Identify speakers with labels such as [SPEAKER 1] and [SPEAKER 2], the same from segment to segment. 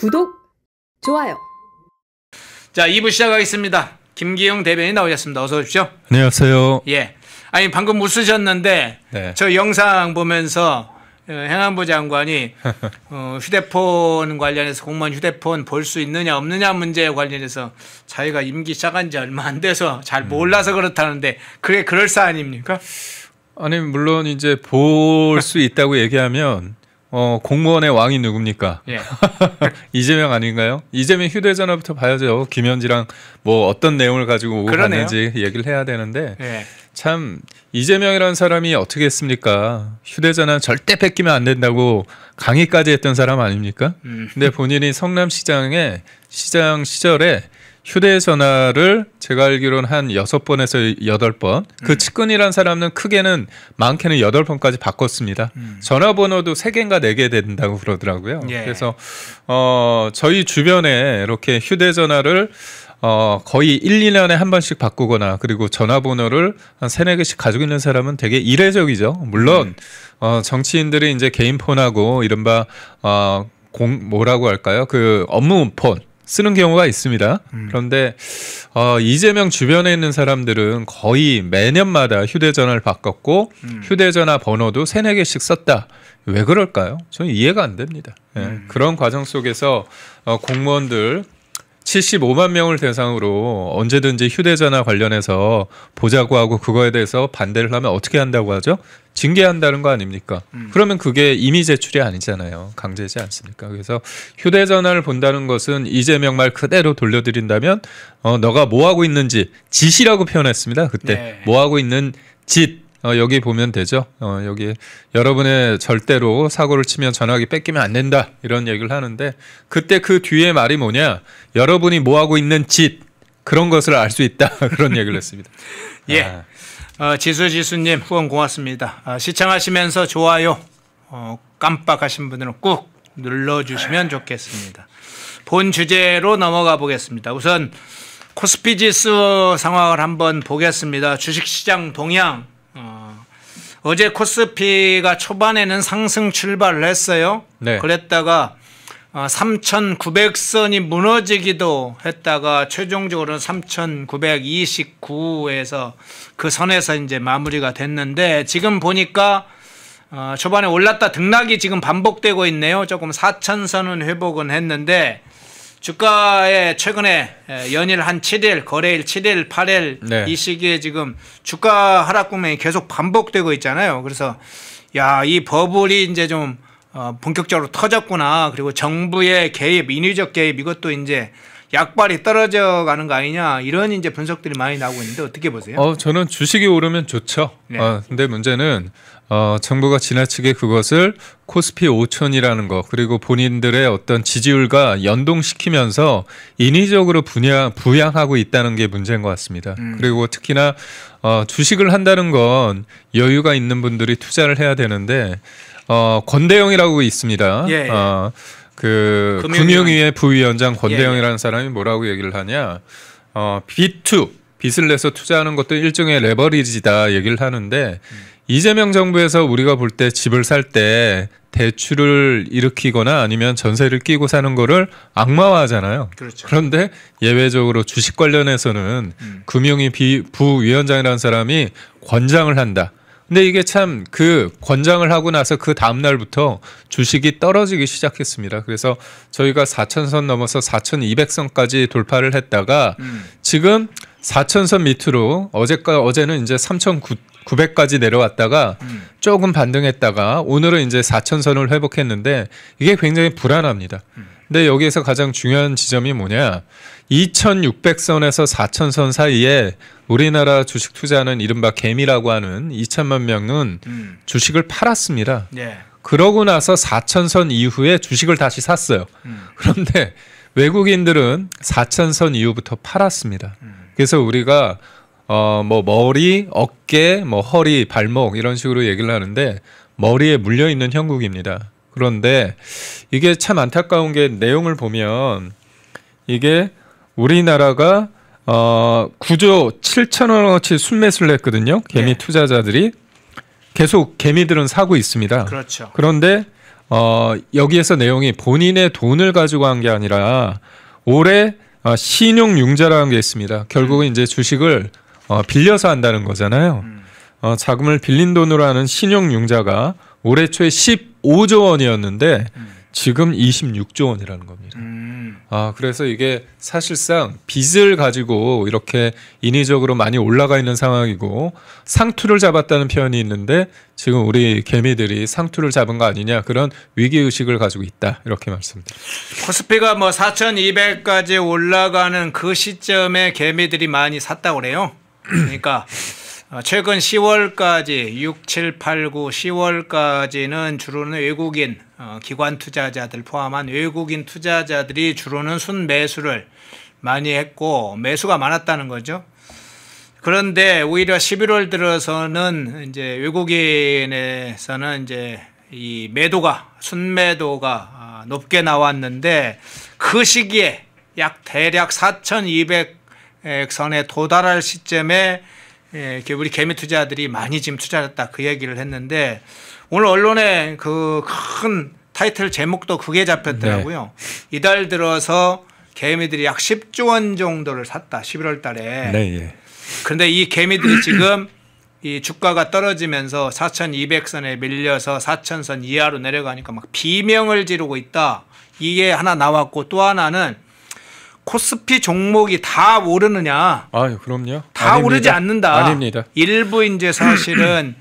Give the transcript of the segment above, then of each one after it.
[SPEAKER 1] 구독, 좋아요.
[SPEAKER 2] 자, 2부 시작하겠습니다. 김기영 대변인 나오셨습니다. 어서 오십시오.
[SPEAKER 3] 안녕하세요.
[SPEAKER 2] 예. 아니, 방금 웃으셨는데,
[SPEAKER 3] 네.
[SPEAKER 2] 저 영상 보면서 행안부 장관이 휴대폰 관련해서 공무원 휴대폰 볼 수 있느냐 없느냐 문제에 관련해서 자기가 임기 시작한 지 얼마 안 돼서 잘 몰라서 그렇다는데, 그게 그럴싸 아닙니까?
[SPEAKER 3] 아니, 물론 이제 볼 수 있다고 얘기하면 공무원의 왕이 누굽니까?
[SPEAKER 2] 예.
[SPEAKER 3] 이재명 아닌가요? 이재명 휴대전화부터 봐야죠. 김현지랑 뭐 어떤 내용을 가지고 오고
[SPEAKER 2] 그러네요.
[SPEAKER 3] 갔는지 얘기를 해야 되는데
[SPEAKER 2] 예.
[SPEAKER 3] 참 이재명이라는 사람이 어떻게 했습니까? 휴대전화 절대 뺏기면 안 된다고 강의까지 했던 사람 아닙니까? 근데 본인이 성남시장의 시장 시절에 휴대전화를 제가 알기로는 한 6번에서 8번 그 측근이란 사람은 크게는 많게는 8번까지 바꿨습니다. 전화번호도 3개인가 4개 된다고 그러더라고요.
[SPEAKER 2] 예.
[SPEAKER 3] 그래서 저희 주변에 이렇게 휴대전화를 거의 1, 2년에 한 번씩 바꾸거나 그리고 전화번호를 한 3, 4개씩 가지고 있는 사람은 되게 이례적이죠. 물론 정치인들이 이제 개인 폰하고 이른바 뭐라고 할까요? 그 업무 폰 쓰는 경우가 있습니다. 그런데 이재명 주변에 있는 사람들은 거의 매년마다 휴대전화를 바꿨고 휴대전화 번호도 3, 4개씩 썼다. 왜 그럴까요? 저는 이해가 안 됩니다. 예. 그런 과정 속에서 공무원들 75만 명을 대상으로 언제든지 휴대전화 관련해서 보자고 하고 그거에 대해서 반대를 하면 어떻게 한다고 하죠? 징계한다는 거 아닙니까? 그러면 그게 임의 제출이 아니잖아요. 강제지 않습니까? 그래서 휴대전화를 본다는 것은 이재명 말 그대로 돌려드린다면 너가 뭐 하고 있는지 짓이라고 표현했습니다. 그때
[SPEAKER 2] 네.
[SPEAKER 3] 뭐 하고 있는 짓 여기 보면 되죠. 여기 여러분의 절대로 사고를 치면 전화기 뺏기면 안 된다 이런 얘기를 하는데 그때 그 뒤에 말이 뭐냐? 여러분이 뭐 하고 있는 짓 그런 것을 알 수 있다 그런 얘기를 했습니다.
[SPEAKER 2] 예. 지수님 후원 고맙습니다. 시청하시면서 좋아요 깜빡하신 분들은 꾹 눌러주시면 좋겠습니다. 본 주제로 넘어가 보겠습니다. 우선 코스피 지수 상황을 한번 보겠습니다. 주식시장 동향. 어제 코스피가 초반에는 상승 출발을 했어요.
[SPEAKER 3] 네.
[SPEAKER 2] 그랬다가 3,900선이 무너지기도 했다가 최종적으로는 3,929에서 그 선에서 이제 마무리가 됐는데 지금 보니까 초반에 올랐다 등락이 지금 반복되고 있네요. 조금 4,000선은 회복은 했는데 주가에 최근에 연일 한 7일, 거래일 7일, 8일
[SPEAKER 3] 네.
[SPEAKER 2] 이 시기에 지금 주가 하락 국면이 계속 반복되고 있잖아요. 그래서 야, 이 버블이 이제 좀 본격적으로 터졌구나. 그리고 정부의 개입, 인위적 개입 이것도 이제 약발이 떨어져 가는 거 아니냐 이런 이제 분석들이 많이 나오고 있는데 어떻게 보세요?
[SPEAKER 3] 저는 주식이 오르면 좋죠.
[SPEAKER 2] 네.
[SPEAKER 3] 근데 문제는 정부가 지나치게 그것을 코스피 5천이라는 거 그리고 본인들의 어떤 지지율과 연동시키면서 인위적으로 부양하고 있다는 게 문제인 것 같습니다. 그리고 특히나 주식을 한다는 건 여유가 있는 분들이 투자를 해야 되는데 권대영이라고 있습니다.
[SPEAKER 2] 예, 예.
[SPEAKER 3] 그 금융위의 부위원장 권대영이라는 사람이 뭐라고 얘기를 하냐? 빚을 내서 투자하는 것도 일종의 레버리지다 얘기를 하는데 이재명 정부에서 우리가 볼 때 집을 살 때 대출을 일으키거나 아니면 전세를 끼고 사는 거를 악마화하잖아요.
[SPEAKER 2] 그렇죠.
[SPEAKER 3] 그런데 예외적으로 주식 관련해서는 금융위 부위원장이라는 사람이 권장을 한다. 근데 이게 참 그 권장을 하고 나서 그 다음 날부터 주식이 떨어지기 시작했습니다. 그래서 저희가 4,000선 넘어서 4,200선까지 돌파를 했다가 지금 4,000선 밑으로 어제는 이제 3,900까지 내려왔다가 조금 반등했다가 오늘은 이제 4,000선을 회복했는데 이게 굉장히 불안합니다. 근데 여기에서 가장 중요한 지점이 뭐냐? 2,600선에서 4,000선 사이에 우리나라 주식 투자하는 이른바 개미라고 하는 2천만 명은 주식을 팔았습니다.
[SPEAKER 2] 예.
[SPEAKER 3] 그러고 나서 4,000선 이후에 주식을 다시 샀어요. 그런데 외국인들은 4,000선 이후부터 팔았습니다. 그래서 우리가 뭐 머리, 어깨, 뭐 허리, 발목 이런 식으로 얘기를 하는데 머리에 물려 있는 형국입니다. 그런데 이게 참 안타까운 게 내용을 보면 이게 우리나라가 9조 7천억어치 순매수를 했거든요. 개미
[SPEAKER 2] 네.
[SPEAKER 3] 투자자들이 계속 개미들은 사고 있습니다.
[SPEAKER 2] 그렇죠.
[SPEAKER 3] 그런데 여기에서 내용이 본인의 돈을 가지고 한 게 아니라 올해 신용융자라는 게 있습니다. 결국은 이제 주식을 빌려서 한다는 거잖아요. 자금을 빌린 돈으로 하는 신용융자가 올해 초에 15조 원이었는데 지금 26조 원이라는 겁니다. 그래서 이게 사실상 빚을 가지고 이렇게 인위적으로 많이 올라가 있는 상황이고 상투를 잡았다는 표현이 있는데 지금 우리 개미들이 상투를 잡은 거 아니냐 그런 위기의식을 가지고 있다 이렇게 말씀드립니다.
[SPEAKER 2] 코스피가 뭐 4,200까지 올라가는 그 시점에 개미들이 많이 샀다고 그래요. 그러니까 최근 10월까지 6, 7, 8, 9, 10월까지는 주로는 외국인 기관 투자자들 포함한 외국인 투자자들이 주로는 순매수를 많이 했고 매수가 많았다는 거죠. 그런데 오히려 11월 들어서는 이제 외국인에서는 이제 이 매도가 순매도가 높게 나왔는데 그 시기에 대략 4,200선에 도달할 시점에 우리 개미 투자들이 많이 지금 투자했다 그 얘기를 했는데 오늘 언론에 그 큰 타이틀 제목도 그게 잡혔더라고요. 네. 이달 들어서 개미들이 약 10조 원 정도를 샀다 11월 달에.
[SPEAKER 3] 네, 예.
[SPEAKER 2] 그런데 이 개미들이 지금 이 주가가 떨어지면서 4,200선에 밀려서 4,000선 이하로 내려가니까 막 비명을 지르고 있다. 이게 하나 나왔고 또 하나는 코스피 종목이 다 오르느냐?
[SPEAKER 3] 그럼요.
[SPEAKER 2] 다 아닙니다. 오르지 않는다.
[SPEAKER 3] 아닙니다.
[SPEAKER 2] 일부 이제 사실은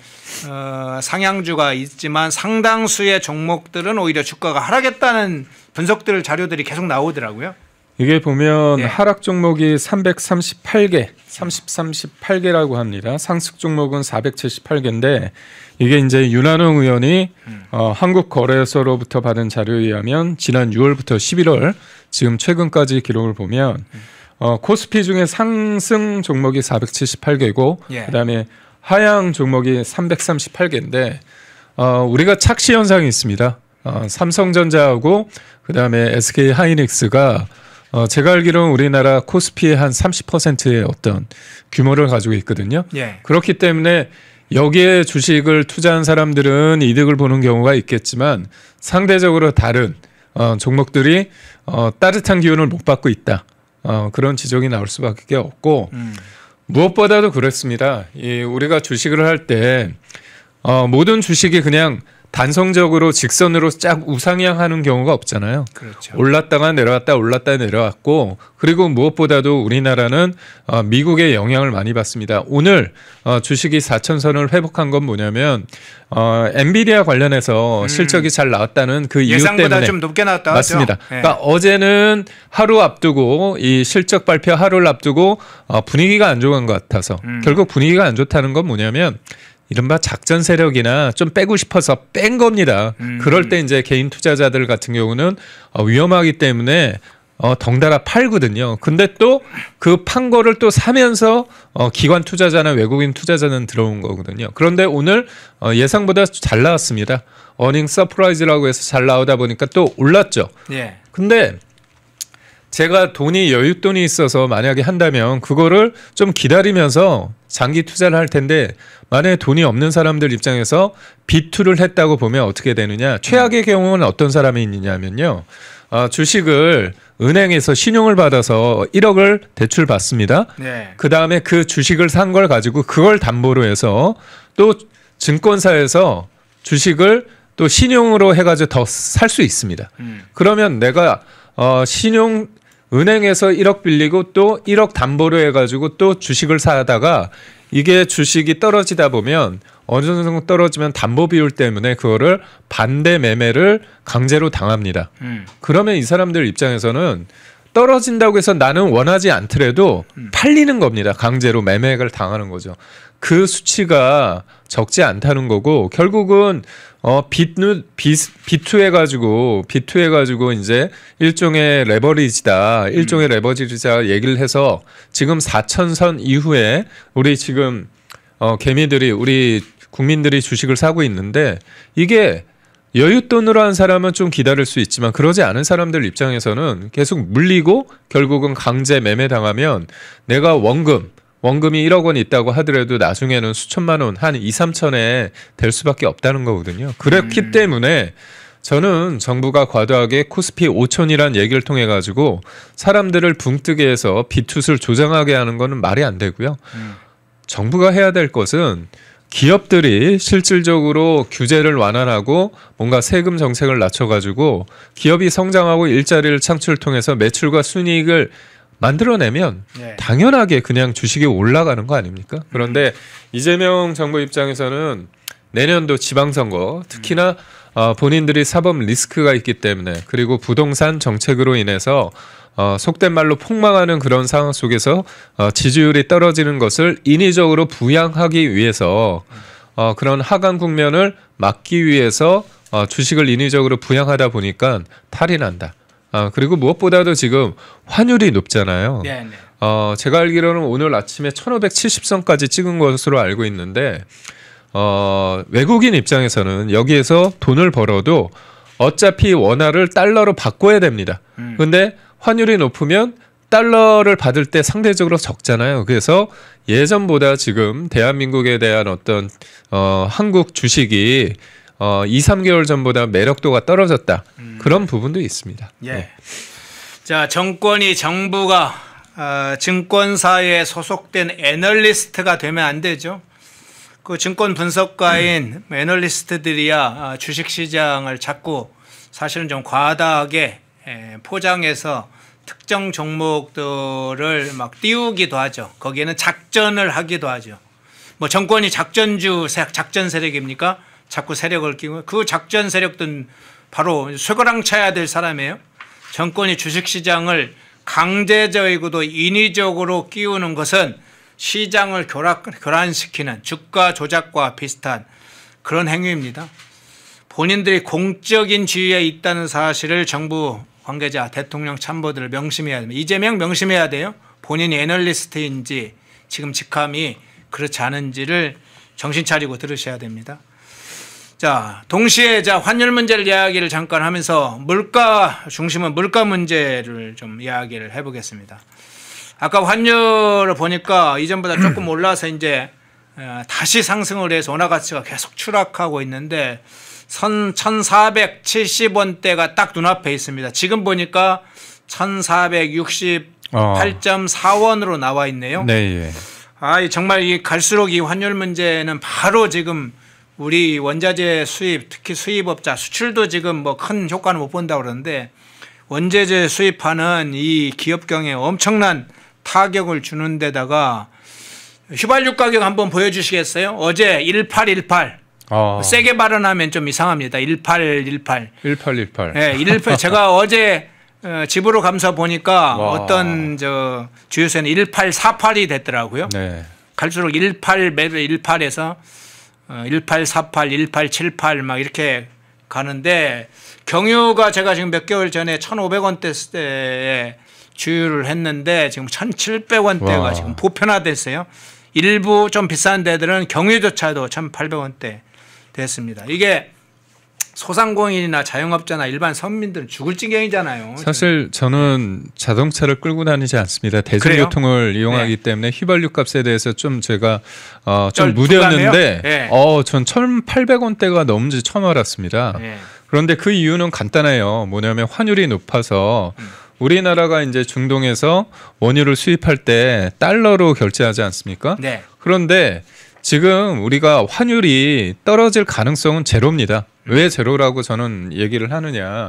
[SPEAKER 2] 상향주가 있지만 상당수의 종목들은 오히려 주가가 하락했다는 분석들 자료들이 계속 나오더라고요.
[SPEAKER 3] 이게 보면 하락 종목이 38개라고 합니다. 상승 종목은 478개인데 이게 이제 윤한홍 의원이 한국거래소로부터 받은 자료에 의하면 지난 6월부터 11월 지금 최근까지 기록을 보면 코스피 중에 상승 종목이 478개고 그다음에 하향 종목이 338개인데 우리가 착시 현상이 있습니다. 삼성전자하고 그다음에 SK 하이닉스가 제가 알기로는 우리나라 코스피의 한 30%의 어떤 규모를 가지고 있거든요. 그렇기 때문에 여기에 주식을 투자한 사람들은 이득을 보는 경우가 있겠지만 상대적으로 다른 종목들이 따뜻한 기운을 못 받고 있다. 그런 지적이 나올 수밖에 없고 무엇보다도 그렇습니다. 우리가 주식을 할 때 모든 주식이 그냥 단성적으로 직선으로 쫙 우상향하는 경우가 없잖아요.
[SPEAKER 2] 그렇죠.
[SPEAKER 3] 올랐다가 내려왔다 올랐다 내려왔고 그리고 무엇보다도 우리나라는 미국의 영향을 많이 받습니다. 오늘 주식이 4,000선을 회복한 건 뭐냐면 엔비디아 관련해서 실적이 잘 나왔다는 그 이유 때문에
[SPEAKER 2] 예상보다 좀 높게 나왔다.
[SPEAKER 3] 맞습니다. 그러니까 어제는 하루 앞두고 이 실적 발표 하루를 앞두고 분위기가 안 좋은 것 같아서 결국 분위기가 안 좋다는 건 뭐냐면 이른바 작전 세력이나 좀 빼고 싶어서 뺀 겁니다. 그럴 때 이제 개인 투자자들 같은 경우는 위험하기 때문에 덩달아 팔거든요. 근데 또 그 판 거를 또 사면서 기관 투자자나 외국인 투자자는 들어온 거거든요. 그런데 오늘 예상보다 잘 나왔습니다. 어닝 서프라이즈라고 해서 잘 나오다 보니까 또 올랐죠. 근데 제가 여윳돈이 있어서 만약에 한다면 그거를 좀 기다리면서 장기 투자를 할 텐데 만약에 돈이 없는 사람들 입장에서 비투를 했다고 보면 어떻게 되느냐. 최악의 경우는 어떤 사람이 있느냐면요. 주식을 은행에서 신용을 받아서 1억을 대출 받습니다. 그다음에 그 주식을 산 걸 가지고 그걸 담보로 해서 또 증권사에서 주식을 또 신용으로 해가지고 더 살 수 있습니다. 그러면 내가 은행에서 1억 빌리고 또 1억 담보로 해가지고 또 주식을 사다가 이게 주식이 떨어지다 보면 어느 정도 떨어지면 담보 비율 때문에 그거를 반대 매매를 강제로 당합니다. 그러면 이 사람들 입장에서는 떨어진다고 해서 나는 원하지 않더라도 팔리는 겁니다. 강제로 매매를 당하는 거죠. 그 수치가 적지 않다는 거고 결국은 비투해가지고 이제 일종의 레버리지다. 일종의 레버리지다 얘기를 해서 지금 4,000선 이후에 우리 지금 개미들이 우리 국민들이 주식을 사고 있는데 이게 여윳돈으로 한 사람은 좀 기다릴 수 있지만 그러지 않은 사람들 입장에서는 계속 물리고 결국은 강제 매매당하면 내가 원금이 1억 원 있다고 하더라도 나중에는 수천만 원, 한 2, 3천에 될 수밖에 없다는 거거든요. 그렇기 때문에 저는 정부가 과도하게 코스피 5천이란 얘기를 통해 가지고 사람들을 붕뜨게 해서 비투스를 조장하게 하는 거는 말이 안 되고요. 정부가 해야 될 것은 기업들이 실질적으로 규제를 완화하고 뭔가 세금 정책을 낮춰가지고 기업이 성장하고 일자리를 창출 통해서 매출과 순이익을 만들어내면
[SPEAKER 2] 네.
[SPEAKER 3] 당연하게 그냥 주식이 올라가는 거 아닙니까? 그런데 이재명 정부 입장에서는 내년도 지방선거 특히나 본인들이 사법 리스크가 있기 때문에 그리고 부동산 정책으로 인해서 속된 말로 폭망하는 그런 상황 속에서 지지율이 떨어지는 것을 인위적으로 부양하기 위해서 그런 하강 국면을 막기 위해서 주식을 인위적으로 부양하다 보니까 탈이 난다. 그리고 무엇보다도 지금 환율이 높잖아요.
[SPEAKER 2] 네, 네.
[SPEAKER 3] 제가 알기로는 오늘 아침에 1570선까지 찍은 것으로 알고 있는데 외국인 입장에서는 여기에서 돈을 벌어도 어차피 원화를 달러로 바꿔야 됩니다. 근데 환율이 높으면 달러를 받을 때 상대적으로 적잖아요. 그래서 예전보다 지금 대한민국에 대한 어떤 한국 주식이 2-3개월 전보다 매력도가 떨어졌다. 그런 부분도 있습니다.
[SPEAKER 2] 예.
[SPEAKER 3] 네.
[SPEAKER 2] 자, 정부가 증권사에 소속된 애널리스트가 되면 안 되죠. 그 증권 분석가인 애널리스트들이야 주식시장을 자꾸 사실은 좀 과다하게 포장해서 특정 종목들을 막 띄우기도 하죠. 거기에는 작전을 하기도 하죠. 뭐 정권이 작전 세력입니까? 자꾸 세력을 끼고 그 작전 세력들은 바로 쇠고랑쳐야 될 사람이에요. 정권이 주식시장을 강제적이고도 인위적으로 끼우는 것은 시장을 교란시키는 주가 조작과 비슷한 그런 행위입니다. 본인들이 공적인 지위에 있다는 사실을 정부 관계자, 대통령 참모들을 명심해야 됩니다. 이재명 명심해야 돼요. 본인이 애널리스트인지 지금 직함이 그렇지 않은지를 정신 차리고 들으셔야 됩니다. 자, 동시에 환율 문제를 이야기를 잠깐 하면서 물가 중심은 물가 문제를 좀 이야기를 해보겠습니다. 아까 환율을 보니까 이전보다 조금 올라서 이제 다시 상승을 해서 원화 가치가 계속 추락하고 있는데 1,470원대가 딱 눈앞에 있습니다. 지금 보니까 1,468.4원으로 나와 있네요.
[SPEAKER 3] 네.
[SPEAKER 2] 정말 갈수록 이 환율 문제는 바로 지금 우리 원자재 수입, 특히 수입업자 수출도 지금 뭐 큰 효과는 못 본다고 그러는데 원자재 수입하는 이 기업경에 엄청난 타격을 주는 데다가 휘발유 가격 한번 보여주시겠어요? 어제 1818 세게 발언하면 좀 이상합니다. 1818.
[SPEAKER 3] 1818.
[SPEAKER 2] 네, 18. 제가 어제 집으로 감사 보니까 어떤 주유소에는 1848이 됐더라고요.
[SPEAKER 3] 네.
[SPEAKER 2] 갈수록 18에서 1848, 1878 막 이렇게 가는데 경유가 제가 지금 몇 개월 전에 1,500원대에 주유를 했는데 지금 1,700원대가 지금 보편화됐어요. 일부 좀 비싼 데들은 경유조차도 1,800원대 됐습니다. 이게 소상공인이나 자영업자나 일반 서민들은 죽을 지경이잖아요.
[SPEAKER 3] 사실 저는 자동차를 끌고 다니지 않습니다. 대중교통을 이용하기 때문에 휘발유 값에 대해서 좀 제가 좀 무뎌는데
[SPEAKER 2] 네.
[SPEAKER 3] 전 1,800원대가 넘은지 처음 알았습니다.
[SPEAKER 2] 네.
[SPEAKER 3] 그런데 그 이유는 간단해요. 뭐냐면 환율이 높아서 우리나라가 이제 중동에서 원유를 수입할 때 달러로 결제하지 않습니까?
[SPEAKER 2] 네.
[SPEAKER 3] 그런데 지금 우리가 환율이 떨어질 가능성은 제로입니다. 왜 제로라고 저는 얘기를 하느냐.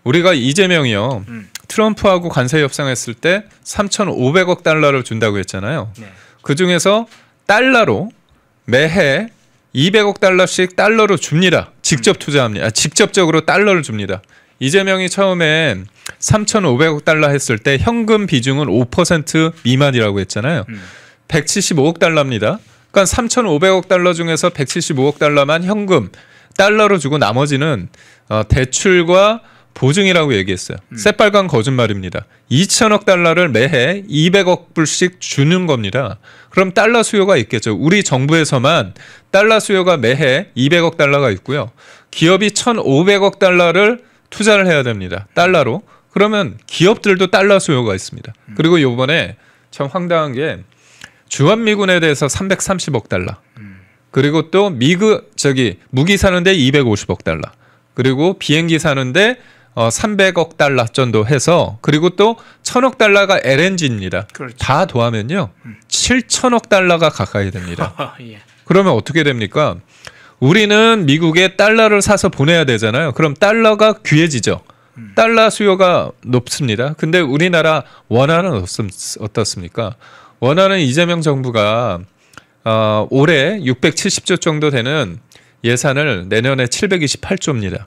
[SPEAKER 3] 우리가 이재명이요. 트럼프하고 관세 협상했을 때 3,500억 달러를 준다고 했잖아요.
[SPEAKER 2] 네.
[SPEAKER 3] 그중에서 달러로 매해 200억 달러씩 달러로 줍니다. 직접 투자합니다. 직접적으로 달러를 줍니다. 이재명이 처음엔 3,500억 달러 했을 때 현금 비중은 5% 미만이라고 했잖아요. 175억 달러입니다. 그러니까 3,500억 달러 중에서 175억 달러만 현금 달러로 주고 나머지는 대출과 보증이라고 얘기했어요. 새빨간 거짓말입니다. 2천억 달러를 매해 200억 불씩 주는 겁니다. 그럼 달러 수요가 있겠죠. 우리 정부에서만 달러 수요가 매해 200억 달러가 있고요. 기업이 1,500억 달러를 투자를 해야 됩니다. 달러로. 그러면 기업들도 달러 수요가 있습니다. 그리고 이번에 참 황당한 게 주한미군에 대해서 330억 달러. 그리고 또 무기 사는데 250억 달러. 그리고 비행기 사는데 300억 달러 정도 해서 그리고 또 1000억 달러가 LNG입니다.
[SPEAKER 2] 그렇죠.
[SPEAKER 3] 다 더하면요. 7천억 달러가 가까이 됩니다.
[SPEAKER 2] 예.
[SPEAKER 3] 그러면 어떻게 됩니까? 우리는 미국에 달러를 사서 보내야 되잖아요. 그럼 달러가 귀해지죠. 달러 수요가 높습니다. 근데 우리나라 원화는 어떻습니까? 원화는 이재명 정부가 올해 670조 정도 되는 예산을 내년에 728조입니다.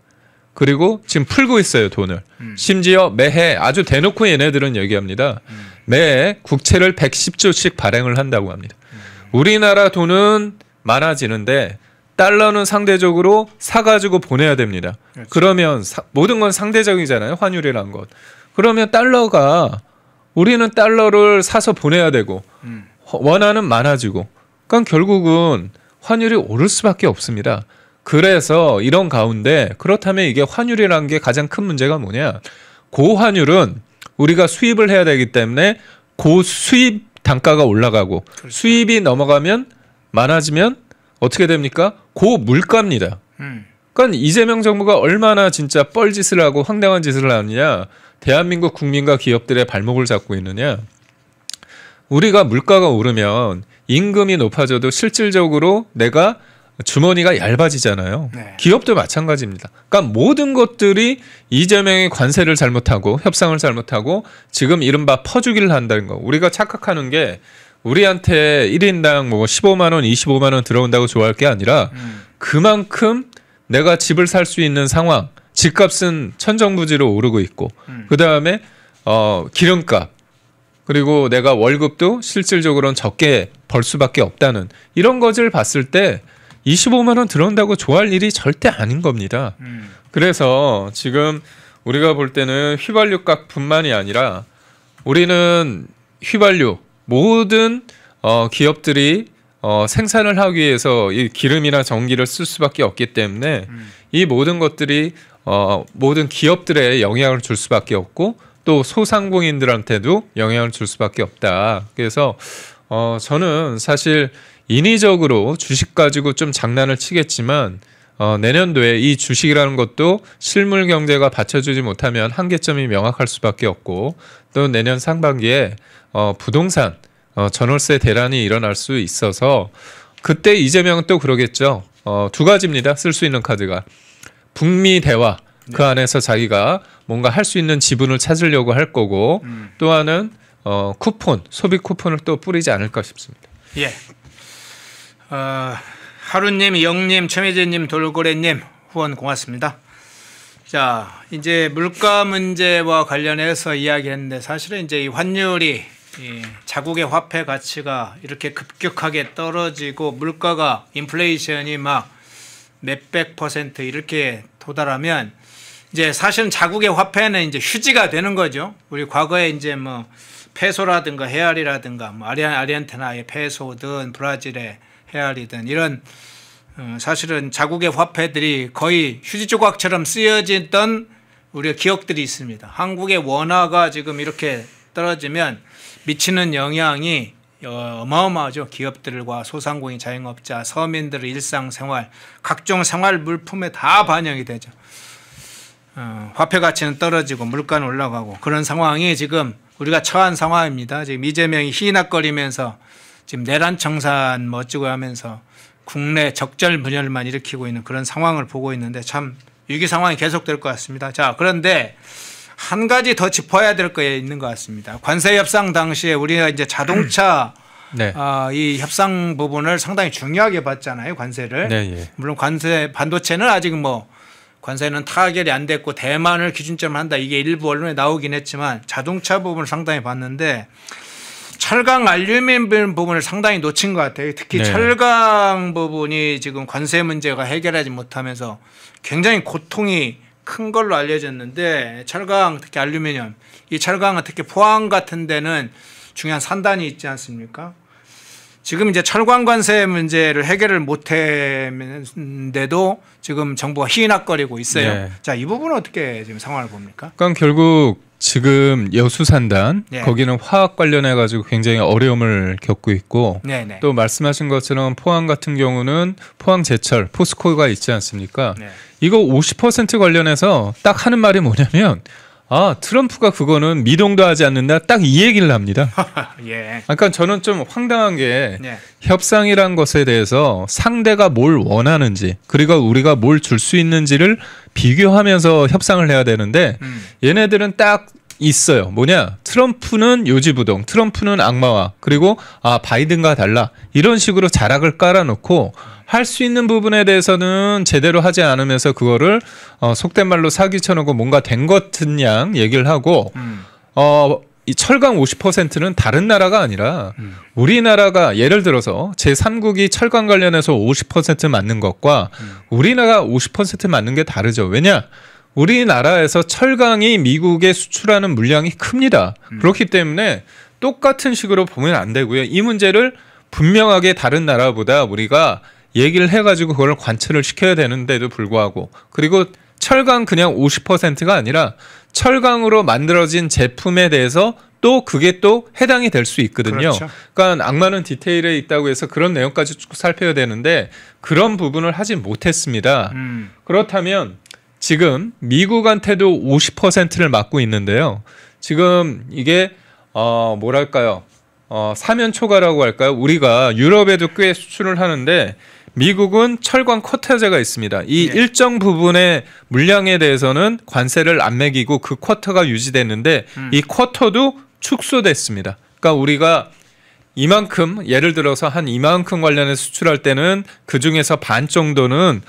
[SPEAKER 3] 그리고 지금 풀고 있어요, 돈을. 심지어 매해 아주 대놓고 얘네들은 얘기합니다. 매해 국채를 110조씩 발행을 한다고 합니다. 우리나라 돈은 많아지는데 달러는 상대적으로 사가지고 보내야 됩니다.
[SPEAKER 2] 그렇죠.
[SPEAKER 3] 그러면 모든 건 상대적이잖아요, 환율이란 것. 그러면 달러가 우리는 달러를 사서 보내야 되고 원화는 많아지고 그러니까 결국은 환율이 오를 수밖에 없습니다. 그래서 이런 가운데 그렇다면 이게 환율이라는 게 가장 큰 문제가 뭐냐. 고환율은 우리가 수입을 해야 되기 때문에 고수입 단가가 올라가고
[SPEAKER 2] 그렇죠.
[SPEAKER 3] 수입이 넘어가면 많아지면 어떻게 됩니까? 고물가입니다. 그러니까 이재명 정부가 얼마나 진짜 뻘짓을 하고 황당한 짓을 하느냐. 대한민국 국민과 기업들의 발목을 잡고 있느냐. 우리가 물가가 오르면 임금이 높아져도 실질적으로 내가 주머니가 얇아지잖아요.
[SPEAKER 2] 네.
[SPEAKER 3] 기업도 마찬가지입니다. 그러니까 모든 것들이 이재명이 관세를 잘못하고 협상을 잘못하고 지금 이른바 퍼주기를 한다는 거. 우리가 착각하는 게 우리한테 1인당 뭐 15만 원, 25만 원 들어온다고 좋아할 게 아니라 그만큼 내가 집을 살 수 있는 상황, 집값은 천정부지로 오르고 있고 그다음에 기름값 그리고 내가 월급도 실질적으로는 적게 벌 수밖에 없다는 이런 것을 봤을 때 25만 원 들어온다고 좋아할 일이 절대 아닌 겁니다. 그래서 지금 우리가 볼 때는 휘발유 값뿐만이 아니라 우리는 휘발유 모든 기업들이 생산을 하기 위해서 이 기름이나 전기를 쓸 수밖에 없기 때문에 이 모든 것들이 모든 기업들에 영향을 줄 수밖에 없고 또 소상공인들한테도 영향을 줄 수밖에 없다. 그래서 저는 사실 인위적으로 주식 가지고 좀 장난을 치겠지만 내년도에 이 주식이라는 것도 실물 경제가 받쳐주지 못하면 한계점이 명확할 수밖에 없고 또 내년 상반기에 부동산 전월세 대란이 일어날 수 있어서 그때 이재명은 또 그러겠죠. 두 가지입니다. 쓸 수 있는 카드가. 북미 대화 그 안에서 자기가 뭔가 할 수 있는 지분을 찾으려고 할 거고 또 하나는 쿠폰, 소비 쿠폰을 또 뿌리지 않을까 싶습니다.
[SPEAKER 2] 예. 하루님, 영님, 최미재님, 돌고래님 후원 고맙습니다. 자, 이제 물가 문제와 관련해서 이야기했는데 사실은 이제 이 환율이 자국의 화폐 가치가 이렇게 급격하게 떨어지고 물가가 인플레이션이 막 몇백 % 이렇게 도달하면 이제 사실은 자국의 화폐는 이제 휴지가 되는 거죠. 우리 과거에 이제 뭐 페소라든가 헤알이라든가 뭐 아르헨티나의 페소든 브라질의 헤알이든 이런 사실은 자국의 화폐들이 거의 휴지 조각처럼 쓰여지던 우리 기억들이 있습니다. 한국의 원화가 지금 이렇게 떨어지면 미치는 영향이 어마어마하죠. 기업들과 소상공인 자영업자, 서민들의 일상생활, 각종 생활 물품에 다 반영이 되죠. 화폐 가치는 떨어지고 물가는 올라가고 그런 상황이 지금 우리가 처한 상황입니다. 지금 이재명이 희낙거리면서 지금 내란 청산 멋지고 하면서 국내 적절분열만 일으키고 있는 그런 상황을 보고 있는데 참 위기 상황이 계속될 것 같습니다. 자, 그런데 한 가지 더 짚어야 될 게 있는 것 같습니다. 관세 협상 당시에 우리가 이제 자동차
[SPEAKER 3] 네.
[SPEAKER 2] 이 협상 부분을 상당히 중요하게 봤잖아요. 관세를.
[SPEAKER 3] 네, 예.
[SPEAKER 2] 물론 관세 반도체는 아직 뭐 관세는 타결이 안 됐고 대만을 기준점으로 한다. 이게 일부 언론에 나오긴 했지만 자동차 부분을 상당히 봤는데 철강 알루미늄 부분을 상당히 놓친 것 같아요. 특히
[SPEAKER 3] 네.
[SPEAKER 2] 철강 부분이 지금 관세 문제가 해결하지 못하면서 굉장히 고통이 큰 걸로 알려졌는데 철강 특히 알루미늄 이 철강은 특히 포항 같은 데는 중요한 산단이 있지 않습니까? 지금 이제 철강 관세 문제를 해결을 못했는데도 지금 정부가 희낙거리고 있어요.
[SPEAKER 3] 네.
[SPEAKER 2] 자, 이 부분은 어떻게 지금 상황을 봅니까?
[SPEAKER 3] 그러니까 결국 지금 여수산단
[SPEAKER 2] 네.
[SPEAKER 3] 거기는 화학 관련해 가지고 굉장히 어려움을 겪고 있고
[SPEAKER 2] 네네.
[SPEAKER 3] 또 말씀하신 것처럼 포항 같은 경우는 포항제철 포스코가 있지 않습니까?
[SPEAKER 2] 네.
[SPEAKER 3] 이거 50% 관련해서 딱 하는 말이 뭐냐면 아 트럼프가 그거는 미동도 하지 않는다 딱 이 얘기를 합니다.
[SPEAKER 2] 예.
[SPEAKER 3] 그러니까 저는 좀 황당한 게
[SPEAKER 2] 네.
[SPEAKER 3] 협상이란 것에 대해서 상대가 뭘 원하는지 그리고 우리가 뭘 줄 수 있는지를 비교하면서 협상을 해야 되는데 얘네들은 딱 있어요. 뭐냐? 트럼프는 요지부동, 트럼프는 악마와 그리고 아 바이든과 달라 이런 식으로 자락을 깔아놓고 할 수 있는 부분에 대해서는 제대로 하지 않으면서 그거를 속된 말로 사기쳐놓고 뭔가 된 것 같은 양 얘기를 하고 이 철강 50%는 다른 나라가 아니라 우리나라가 예를 들어서 제3국이 철강 관련해서 50% 맞는 것과 우리나라가 50% 맞는 게 다르죠. 왜냐? 우리나라에서 철강이 미국에 수출하는 물량이 큽니다. 그렇기 때문에 똑같은 식으로 보면 안 되고요. 이 문제를 분명하게 다른 나라보다 우리가 얘기를 해가지고 그걸 관철을 시켜야 되는데도 불구하고 그리고 철강 그냥 50%가 아니라 철강으로 만들어진 제품에 대해서 또 그게 또 해당이 될 수 있거든요.
[SPEAKER 2] 그렇죠.
[SPEAKER 3] 그러니까 악마는 디테일에 있다고 해서 그런 내용까지 쭉 살펴야 되는데 그런 부분을 하지 못했습니다. 그렇다면 지금 미국한테도 50%를 맡고 있는데요. 지금 이게 뭐랄까요? 사면 초과라고 할까요? 우리가 유럽에도 꽤 수출을 하는데 미국은 철강 쿼터제가 있습니다. 이
[SPEAKER 2] 네.
[SPEAKER 3] 일정 부분의 물량에 대해서는 관세를 안 매기고 그 쿼터가 유지됐는데 이 쿼터도 축소됐습니다. 그러니까 우리가 이만큼 예를 들어서 한 이만큼 관련해서 수출할 때는 그중에서 반 정도는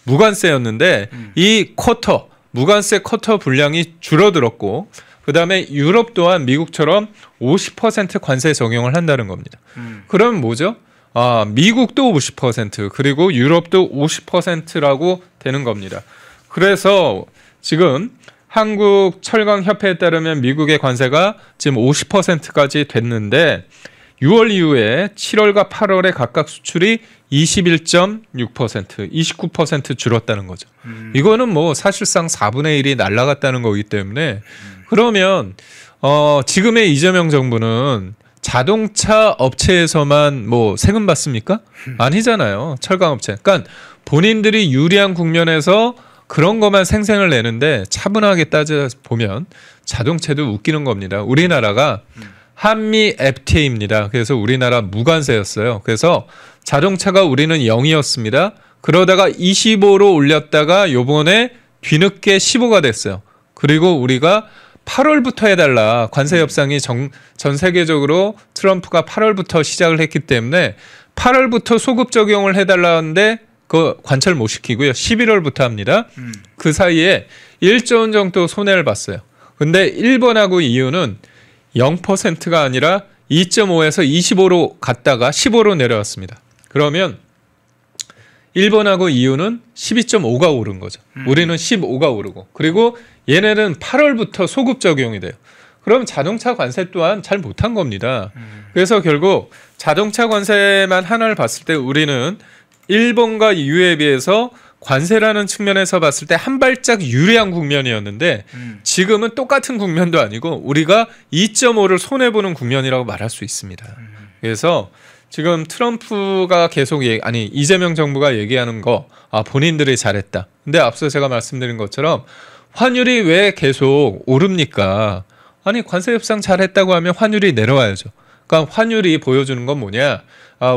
[SPEAKER 3] 무관세였는데 이 쿼터 무관세 쿼터 분량이 줄어들었고 그다음에 유럽 또한 미국처럼 50% 관세 적용을 한다는 겁니다. 그러면 뭐죠? 미국도 50% 그리고 유럽도 50%라고 되는 겁니다. 그래서 지금 한국 철강협회에 따르면 미국의 관세가 지금 50%까지 됐는데 6월 이후에 7월과 8월에 각각 수출이 21.6%, 29% 줄었다는 거죠. 이거는 뭐 사실상 4분의 1이 날아갔다는 거기 때문에 그러면 지금의 이재명 정부는 자동차 업체에서만 뭐 세금 받습니까? 아니잖아요. 철강 업체. 그러니까 본인들이 유리한 국면에서 그런 것만 생생을 내는데 차분하게 따져 보면 자동차도 웃기는 겁니다. 우리나라가 한미 FTA입니다. 그래서 우리나라 무관세였어요. 그래서 자동차가 우리는 0이었습니다. 그러다가 25로 올렸다가 요번에 뒤늦게 15가 됐어요. 그리고 우리가 8월부터 해달라. 관세 협상이 전 세계적으로 트럼프가 8월부터 시작을 했기 때문에 8월부터 소급 적용을 해달라는데 그 관철 못 시키고요. 11월부터 합니다. 그 사이에 1조 원 정도 손해를 봤어요. 근데 1번하고 이유는 0%가 아니라 2.5에서 25로 갔다가 15로 내려왔습니다. 그러면 1번하고 이유는 12.5가 오른 거죠. 우리는 15가 오르고 그리고 얘네는 8월부터 소급 적용이 돼요. 그럼 자동차 관세 또한 잘 못한 겁니다. 그래서 결국 자동차 관세만 하나를 봤을 때 우리는 일본과 EU에 비해서 관세라는 측면에서 봤을 때 한 발짝 유리한 국면이었는데 지금은 똑같은 국면도 아니고 우리가 2.5를 손해보는 국면이라고 말할 수 있습니다. 그래서 지금 트럼프가 계속 이재명 정부가 얘기하는 거 본인들이 잘했다. 근데 앞서 제가 말씀드린 것처럼 환율이 왜 계속 오릅니까? 아니 관세 협상 잘했다고 하면 환율이 내려와야죠. 그러니까 환율이 보여주는 건 뭐냐?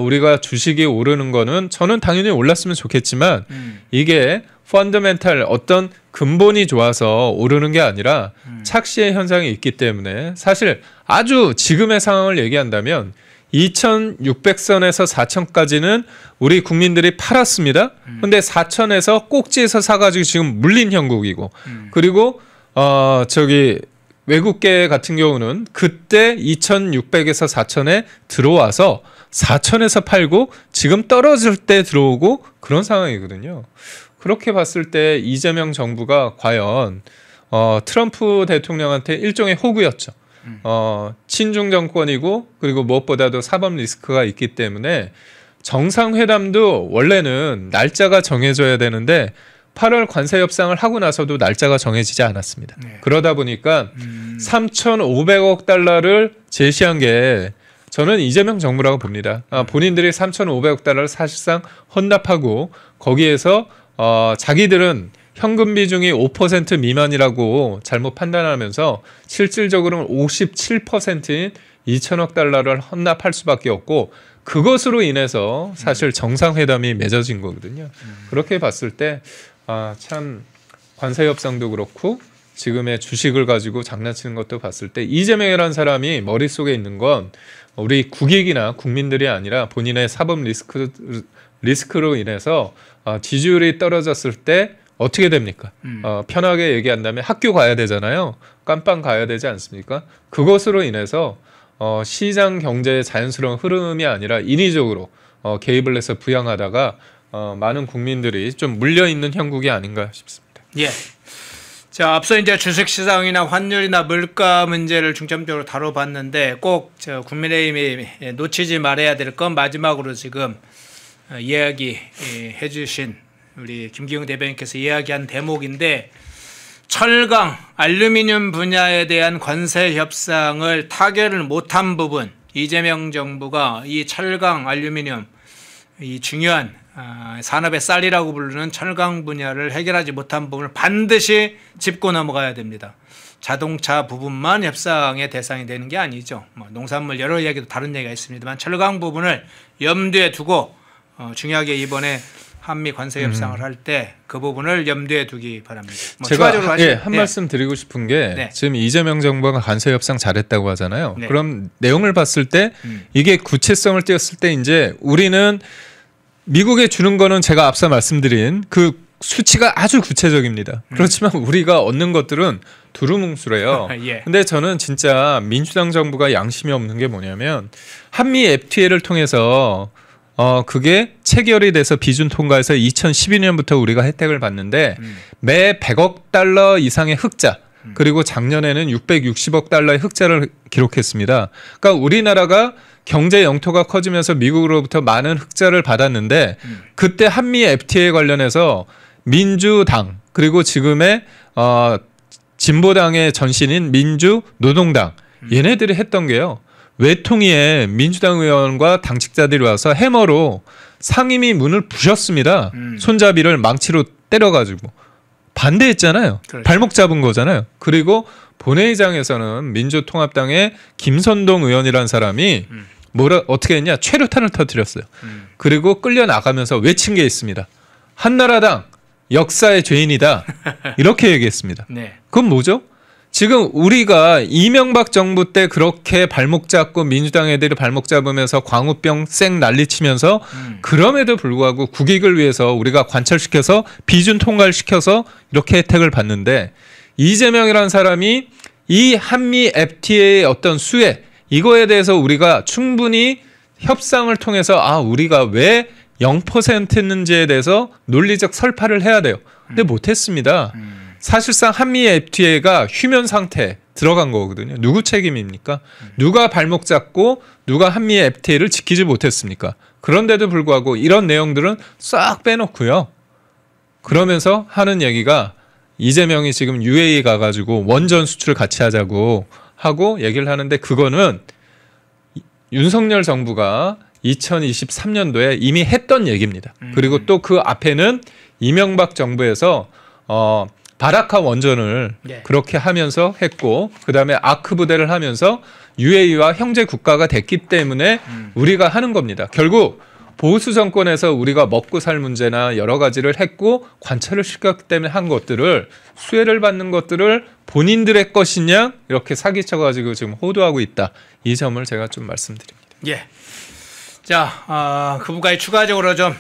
[SPEAKER 3] 우리가 주식이 오르는 거는 저는 당연히 올랐으면 좋겠지만 이게 펀더멘탈 어떤 근본이 좋아서 오르는 게 아니라 착시의 현상이 있기 때문에 사실 아주 지금의 상황을 얘기한다면 2600선에서 4000까지는 우리 국민들이 팔았습니다. 근데 4000에서 꼭지에서 사가지고 지금 물린 형국이고 그리고 외국계 같은 경우는 그때 2600에서 4000에 들어와서 4000에서 팔고 지금 떨어질 때 들어오고 그런 상황이거든요. 그렇게 봤을 때 이재명 정부가 과연 트럼프 대통령한테 일종의 호구였죠. 친중 정권이고 그리고 무엇보다도 사법 리스크가 있기 때문에 정상회담도 원래는 날짜가 정해져야 되는데 8월 관세 협상을 하고 나서도 날짜가 정해지지 않았습니다.
[SPEAKER 2] 네.
[SPEAKER 3] 그러다 보니까 3,500억 달러를 제시한 게 저는 이재명 정부라고 봅니다. 본인들이 3,500억 달러를 사실상 헌납하고 거기에서 자기들은 현금 비중이 5% 미만이라고 잘못 판단하면서 실질적으로는 57%인 2천억 달러를 헌납할 수밖에 없고 그것으로 인해서 사실 정상회담이 맺어진 거거든요. 그렇게 봤을 때 참 관세 협상도 그렇고 지금의 주식을 가지고 장난치는 것도 봤을 때 이재명이라는 사람이 머릿속에 있는 건 우리 국익이나 국민들이 아니라 본인의 사법 리스크로 인해서 지지율이 떨어졌을 때 어떻게 됩니까? 편하게 얘기한다면 학교 가야 되잖아요. 깜빵 가야 되지 않습니까? 그것으로 인해서 시장 경제의 자연스러운 흐름이 아니라 인위적으로 개입을 해서 부양하다가 많은 국민들이 좀 물려있는 형국이 아닌가 싶습니다.
[SPEAKER 2] 예. 자, 앞서 이제 주식시장이나 환율이나 물가 문제를 중점적으로 다뤄봤는데 꼭 국민의힘이 놓치지 말아야 될 건 마지막으로 지금 이야기해 주신 우리 김기용 대변인께서 이야기한 대목인데 철강, 알루미늄 분야에 대한 관세 협상을 타결을 못한 부분 이재명 정부가 이 철강, 알루미늄 이 중요한 산업의 쌀이라고 부르는 철강 분야를 해결하지 못한 부분을 반드시 짚고 넘어가야 됩니다. 자동차 부분만 협상의 대상이 되는 게 아니죠. 농산물 여러 이야기도 다른 얘기가 있습니다만 철강 부분을 염두에 두고 중요하게 이번에 한미 관세 협상을 할 때 그 부분을 염두에 두기 바랍니다.
[SPEAKER 3] 제가 한 말씀 드리고 싶은 게 지금 이재명 정부가 관세 협상 잘했다고 하잖아요. 그럼 내용을 봤을 때 이게 구체성을 띄었을 때 이제 우리는 미국에 주는 거는 제가 앞서 말씀드린 그 수치가 아주 구체적입니다. 그렇지만 우리가 얻는 것들은 두루뭉술해요. 근데 저는 진짜 민주당 정부가 양심이 없는 게 뭐냐면 한미 FTA를 통해서 그게 체결이 돼서 비준 통과해서 2012년부터 우리가 혜택을 받는데 매 100억 달러 이상의 흑자 그리고 작년에는 660억 달러의 흑자를 기록했습니다. 그러니까 우리나라가 경제 영토가 커지면서 미국으로부터 많은 흑자를 받았는데 그때 한미 FTA 관련해서 민주당 그리고 지금의 진보당의 전신인 민주노동당 얘네들이 했던 게요. 외통위에 민주당 의원과 당직자들이 와서 해머로 상임위 문을 부셨습니다. 손잡이를 망치로 때려가지고 반대했잖아요. 그렇죠. 발목 잡은 거잖아요. 그리고 본회의장에서는 민주통합당의 김선동 의원이라는 사람이 어떻게 했냐? 최루탄을 터뜨렸어요. 그리고 끌려 나가면서 외친 게 있습니다. 한나라당 역사의 죄인이다. 이렇게 얘기했습니다. 그건 뭐죠? 지금 우리가 이명박 정부 때 그렇게 발목 잡고 민주당 애들이 발목 잡으면서 광우병 쌩 난리치면서 그럼에도 불구하고 국익을 위해서 우리가 관철시켜서 비준 통과를 시켜서 이렇게 혜택을 받는데 이재명이라는 사람이 이 한미 FTA의 어떤 수혜 이거에 대해서 우리가 충분히 협상을 통해서 우리가 왜 0%였는지에 대해서 논리적 설파를 해야 돼요. 근데 못했습니다. 사실상 한미 FTA가 휴면 상태에 들어간 거거든요. 누구 책임입니까? 누가 발목 잡고 누가 한미 FTA를 지키지 못했습니까? 그런데도 불구하고 이런 내용들은 싹 빼놓고요. 그러면서 하는 얘기가 이재명이 지금 UAE 가가지고 원전 수출 같이 하자고 하고 얘기를 하는데 그거는 윤석열 정부가 2023년도에 이미 했던 얘기입니다. 그리고 또 그 앞에는 이명박 정부에서 바라카 원전을 그렇게 하면서 했고 그다음에 아크 부대를 하면서 UAE와 형제 국가가 됐기 때문에 우리가 하는 겁니다. 결국 보수 정권에서 우리가 먹고 살 문제나 여러 가지를 했고 관철을 시켰기 때문에 한 것들을 수혜를 받는 것들을 본인들의 것이냐 이렇게 사기쳐가지고 지금 호도하고 있다. 이 점을 제가 좀 말씀드립니다.
[SPEAKER 2] 예. 자, 그 부분까지 추가적으로 좀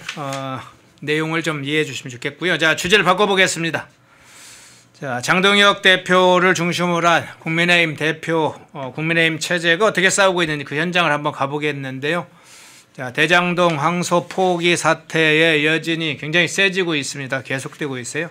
[SPEAKER 2] 내용을 좀 이해해 주시면 좋겠고요. 자, 주제를 바꿔보겠습니다. 자, 장동혁 대표를 중심으로 한 국민의힘 대표, 국민의힘 체제가 어떻게 싸우고 있는지 그 현장을 한번 가보겠는데요. 자, 대장동 항소 포기 사태의 여진이 굉장히 세지고 있습니다. 계속되고 있어요.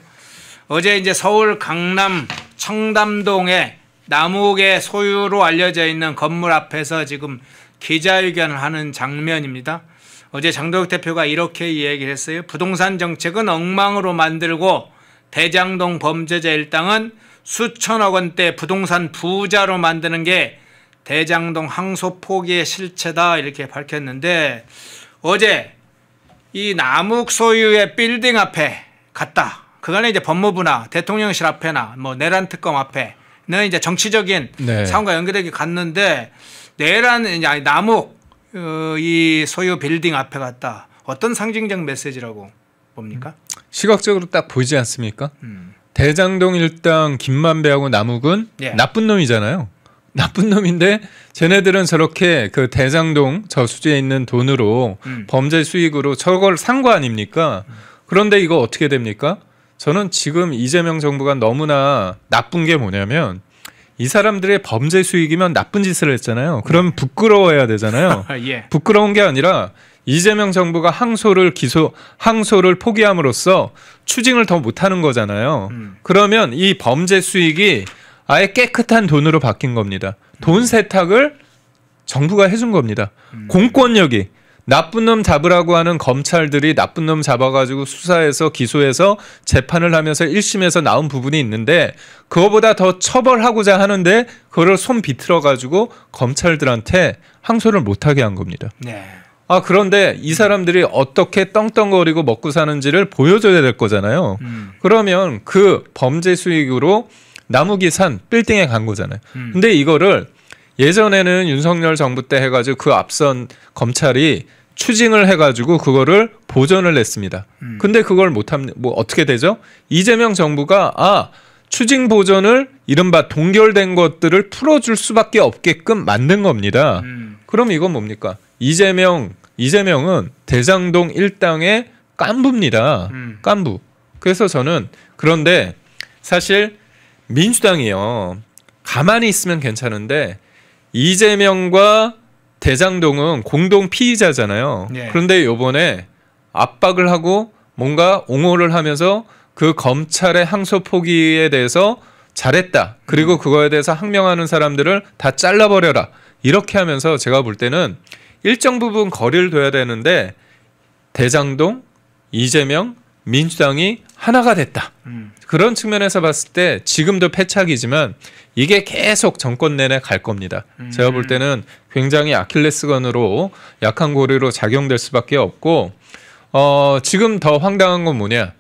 [SPEAKER 2] 어제 이제 서울 강남 청담동의 남욱의 소유로 알려져 있는 건물 앞에서 지금 기자회견을 하는 장면입니다. 어제 장동혁 대표가 이렇게 이야기를 했어요. 부동산 정책은 엉망으로 만들고 대장동 범죄자 일당은 수천억 원대 부동산 부자로 만드는 게 대장동 항소 포기의 실체다 이렇게 밝혔는데 어제 이 남욱 소유의 빌딩 앞에 갔다. 그간에 이제 법무부나 대통령실 앞에나 뭐 내란 특검 앞에는 이제 정치적인
[SPEAKER 3] 네.
[SPEAKER 2] 상황과 연결되게 갔는데 남욱 이 소유 빌딩 앞에 갔다. 어떤 상징적 메시지라고 봅니까?
[SPEAKER 3] 시각적으로 딱 보이지 않습니까? 대장동 일당 김만배하고 남욱은
[SPEAKER 2] 예.
[SPEAKER 3] 나쁜 놈이잖아요. 나쁜 놈인데 쟤네들은 저렇게 그 대장동 저수지에 있는 돈으로 범죄 수익으로 저걸 산 거 아닙니까? 그런데 이거 어떻게 됩니까? 저는 지금 이재명 정부가 너무나 나쁜 게 뭐냐면 이 사람들의 범죄 수익이면 나쁜 짓을 했잖아요. 그럼 부끄러워야 되잖아요.
[SPEAKER 2] 예.
[SPEAKER 3] 부끄러운 게 아니라 이재명 정부가 항소를 포기함으로써 추징을 더 못하는 거잖아요. 그러면 이 범죄 수익이 아예 깨끗한 돈으로 바뀐 겁니다. 돈 세탁을 정부가 해준 겁니다. 공권력이 나쁜 놈 잡으라고 하는 검찰들이 나쁜 놈 잡아가지고 수사해서 기소해서 재판을 하면서 1심에서 나온 부분이 있는데 그거보다 더 처벌하고자 하는데 그거를 손 비틀어가지고 검찰들한테 항소를 못하게 한 겁니다.
[SPEAKER 2] 네.
[SPEAKER 3] 그런데 이 사람들이 어떻게 떵떵거리고 먹고 사는지를 보여줘야 될 거잖아요. 그러면 그 범죄 수익으로 남욱이 산 빌딩에 간 거잖아요. 근데 이거를 예전에는 윤석열 정부 때 해가지고 그 앞선 검찰이 추징을 해가지고 그거를 보전을 했습니다. 근데 그걸 못하면 뭐 어떻게 되죠? 이재명 정부가 추징 보전을 이른바 동결된 것들을 풀어줄 수밖에 없게끔 만든 겁니다. 그럼 이건 뭡니까? 이재명은 대장동 일당의 깐부입니다. 깐부. 그래서 저는 그런데 사실 민주당이요. 가만히 있으면 괜찮은데 이재명과 대장동은 공동 피의자잖아요.
[SPEAKER 2] 예.
[SPEAKER 3] 그런데 요번에 압박을 하고 뭔가 옹호를 하면서 그 검찰의 항소 포기에 대해서 잘했다. 그리고 그거에 대해서 항명하는 사람들을 다 잘라버려라. 이렇게 하면서 제가 볼 때는 일정 부분 거리를 둬야 되는데 대장동, 이재명, 민주당이 하나가 됐다. 그런 측면에서 봤을 때 지금도 패착이지만 이게 계속 정권 내내 갈 겁니다. 제가 볼 때는 굉장히 아킬레스건으로 약한 고리로 작용될 수밖에 없고 지금 더 황당한 건 뭐냐.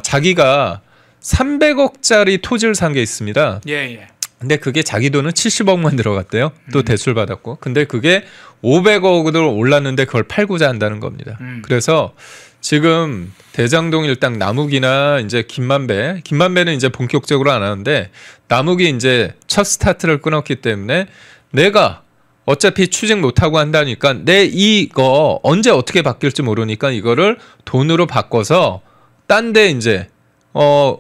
[SPEAKER 3] 자기가 300억짜리 토지를 산 게 있습니다.
[SPEAKER 2] 예.
[SPEAKER 3] 근데 그게 자기 돈은 70억만 들어갔대요. 또 대출 받았고. 근데 그게 500억으로 올랐는데 그걸 팔고자 한다는 겁니다. 그래서 지금 대장동 일당 남욱이나 이제 김만배는 이제 본격적으로 안 하는데 남욱이 이제 첫 스타트를 끊었기 때문에 내가 어차피 추징 못하고 한다니까 내 이거 언제 어떻게 바뀔지 모르니까 이거를 돈으로 바꿔서 딴 데 이제